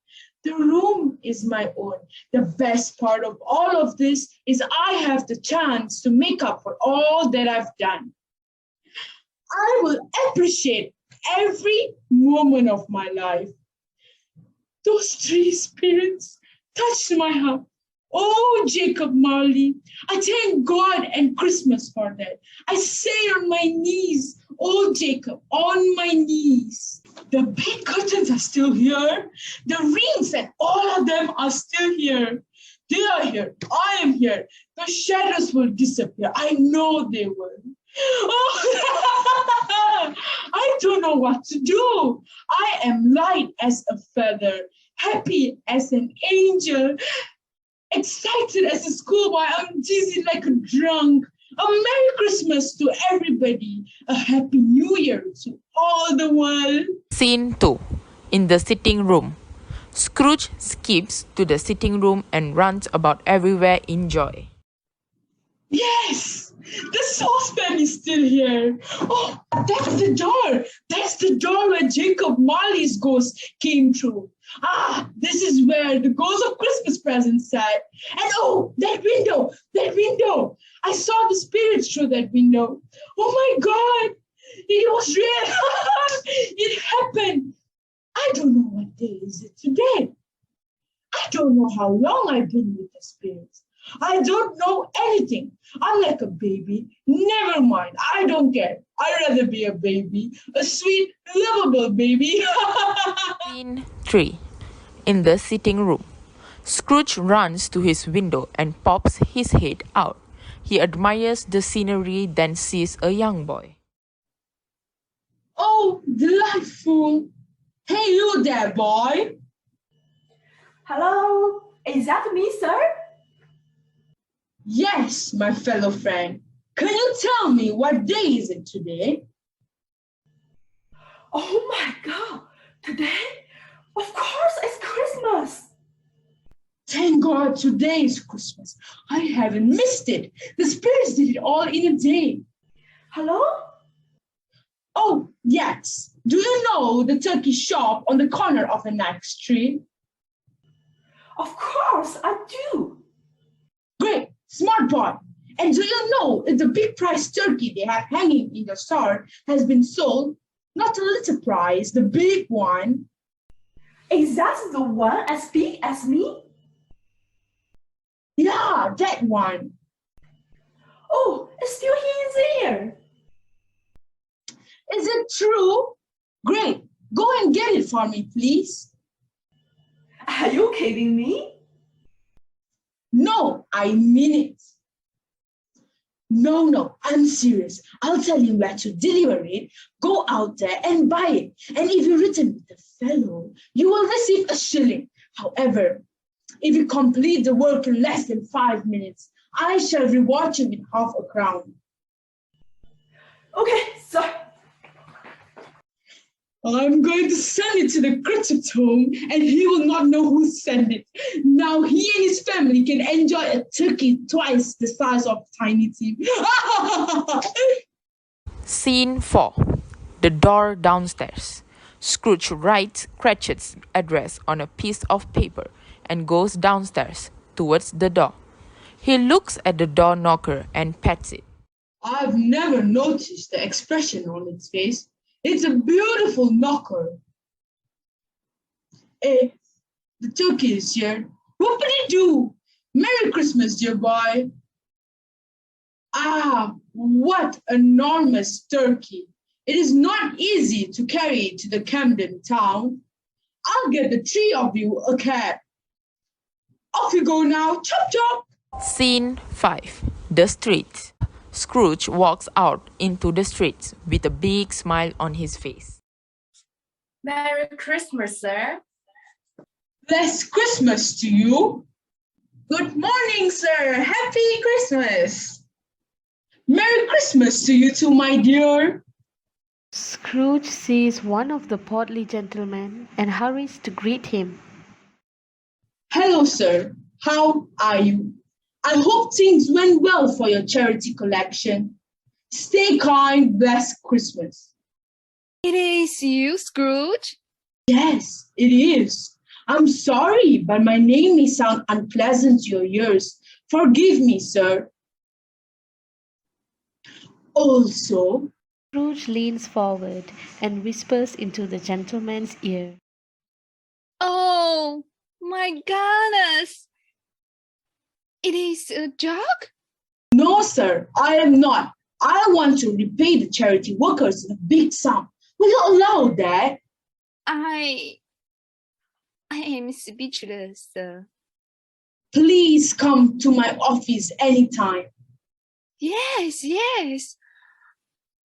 The room is my own. The best part of all of this is I have the chance to make up for all that I've done. I will appreciate every moment of my life. Those three spirits touched my heart. Oh, Jacob Marley, I thank God and Christmas for that. I say on my knees, oh, Jacob, on my knees. The bed curtains are still here. The rings and all of them are still here. They are here. I am here. The shadows will disappear. I know they will. Oh, I don't know what to do. I am light as a feather, happy as an angel, excited as a schoolboy. I'm dizzy like a drunk. A Merry Christmas to everybody. A Happy New Year to all the world. Scene 2. In the sitting room. Scrooge skips to the sitting room and runs about everywhere in joy. Yes! The saucepan is still here. Oh, that's the door. That's the door where Jacob Marley's ghost came through. Ah, this is where the ghost of Christmas presents sat. And oh, that window. I saw the spirits through that window. Oh my God, it was real. It happened. I don't know what day is it today. I don't know how long I've been with the spirits. I don't know anything. I'm like a baby. Never mind. I don't care. I'd rather be a baby. A sweet, lovable baby. Scene 3. In the sitting room. Scrooge runs to his window and pops his head out. He admires the scenery, then sees a young boy. Oh, delightful. Hey, you there, boy. Hello, is that me, sir? Yes, my fellow friend. Can you tell me what day is it today? Oh my God, today? Of course, it's Christmas. Thank God today is Christmas. I haven't missed it. The spirits did it all in a day. Hello? Oh, yes. Do you know the turkey shop on the corner of the next street? Of course, I do. Great, smart boy. And do you know if the big price turkey they have hanging in the store has been sold? Not a little price, the big one. Is that the one as big as me? Yeah, that one. Oh, it's still here. Is it true? Great. Go and get it for me, please. Are you kidding me? No, I mean it. No, I'm serious. I'll tell you where to deliver it. Go out there and buy it. And if you return with the fellow, you will receive a shilling. However, if you complete the work in less than 5 minutes, I shall reward you with half a crown. Okay, sir. I'm going to send it to the critic's home and he will not know who sent it. Now he and his family can enjoy a turkey twice the size of Tiny Tim. Scene 4. The door downstairs. Scrooge writes Cratchit's address on a piece of paper and goes downstairs towards the door. He looks at the door knocker and pats it. I've never noticed the expression on its face. It's a beautiful knocker. Hey, the turkey is here. Whoopity-doo! Merry Christmas, dear boy. Ah, what enormous turkey. It is not easy to carry it to the Camden town. I'll get the three of you a cab. Off you go now, chop chop. Scene 5. The street. Scrooge walks out into the streets with a big smile on his face. Merry Christmas, sir. Blessed Christmas to you. Good morning, sir. Happy Christmas. Merry Christmas to you too, my dear. Scrooge sees one of the portly gentlemen and hurries to greet him. Hello, sir. How are you? I hope things went well for your charity collection. Stay kind, blessed Christmas. It is you, Scrooge? Yes, it is. I'm sorry, but my name may sound unpleasant to your ears. Forgive me, sir. Also, Scrooge leans forward and whispers into the gentleman's ear. Oh, my goodness. It is a joke? No, sir, I am not. I want to repay the charity workers a big sum. Will you allow that? I am speechless, sir. Please come to my office anytime. Yes.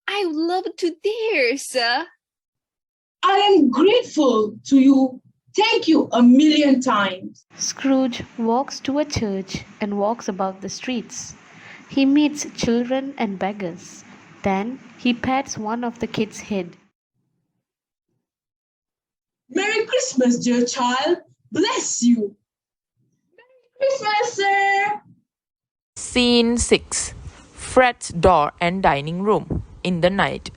I would love to dare, sir. I am grateful to you. Thank you a million times. Scrooge walks to a church and walks about the streets. He meets children and beggars. Then he pats one of the kids' head. Merry Christmas, dear child. Bless you. Merry Christmas, sir. Scene 6. Fred's door and dining room. In the night.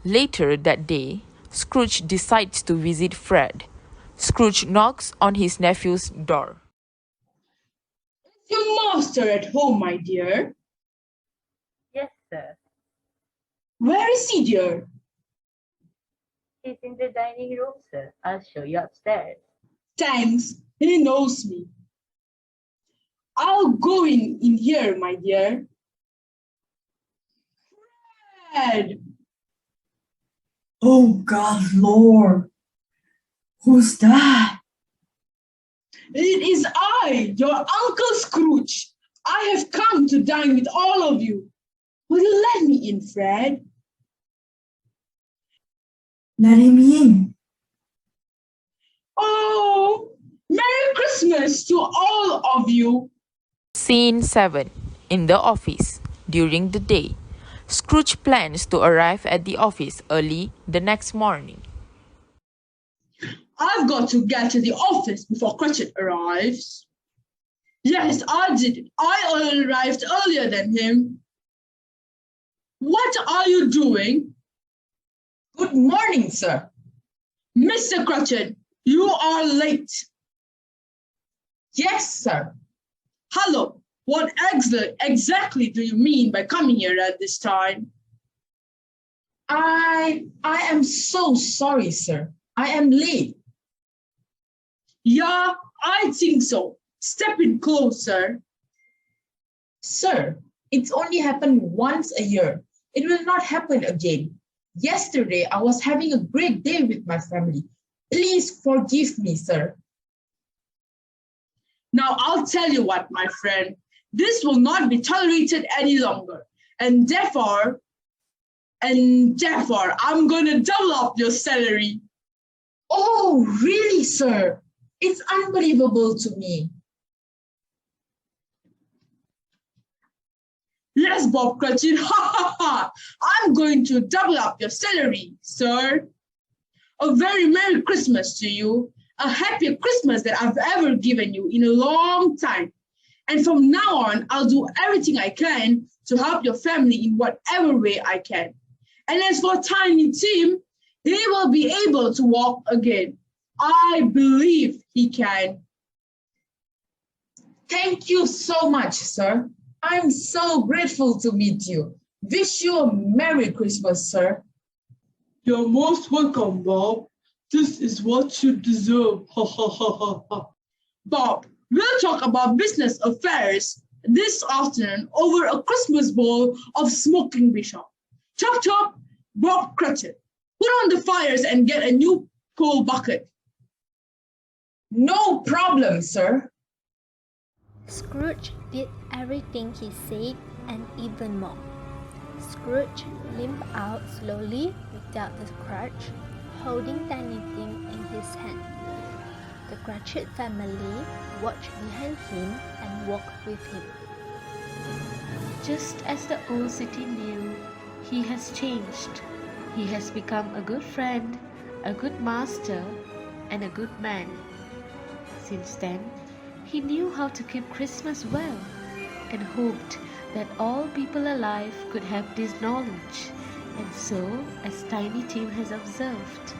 Later that day, Scrooge decides to visit Fred. Scrooge knocks on his nephew's door. Is your master at home, my dear? Yes, sir. Where is he, dear? He's in the dining room, sir. I'll show you upstairs. Thanks. He knows me. I'll go in here, my dear. Fred! Oh, God, Lord! Who's that? It is I, your Uncle Scrooge. I have come to dine with all of you. Will you let me in, Fred? Let him in. Oh, Merry Christmas to all of you. Scene 7. In the office. During the day. Scrooge plans to arrive at the office early the next morning. I've got to get to the office before Cratchit arrives. Yes, I did. I arrived earlier than him. What are you doing? Good morning, sir. Mr. Cratchit, you are late. Yes, sir. Hello. What exactly do you mean by coming here at this time? I am so sorry, sir. I am late. Yeah, I think so. Step in closer. Sir, it's only happened once a year. It will not happen again. Yesterday, I was having a great day with my family. Please forgive me, sir. Now, I'll tell you what, my friend. This will not be tolerated any longer. And therefore, I'm going to double up your salary. Oh, really, sir? It's unbelievable to me. Yes, Bob Cratchit. Ha ha ha! I'm going to double up your salary, sir. A very Merry Christmas to you. A happier Christmas that I've ever given you in a long time. And from now on, I'll do everything I can to help your family in whatever way I can. And as for Tiny Tim, he will be able to walk again. I believe he can. Thank you so much, sir. I'm so grateful to meet you. Wish you a Merry Christmas, sir. You're most welcome, Bob. This is what you deserve. Ha ha ha ha ha. Bob, we'll talk about business affairs this afternoon over a Christmas bowl of smoking bishop. Chop chop, Bob Cratchit. Put on the fires and get a new coal bucket. No problem, sir. Scrooge did everything he said and even more. Scrooge limped out slowly without the crutch, holding Tiny Tim in his hand. The Cratchit family watched behind him and walked with him. Just as the old city knew, he has changed. He has become a good friend, a good master, and a good man. Since then, he knew how to keep Christmas well and hoped that all people alive could have this knowledge. And so, as Tiny Tim has observed,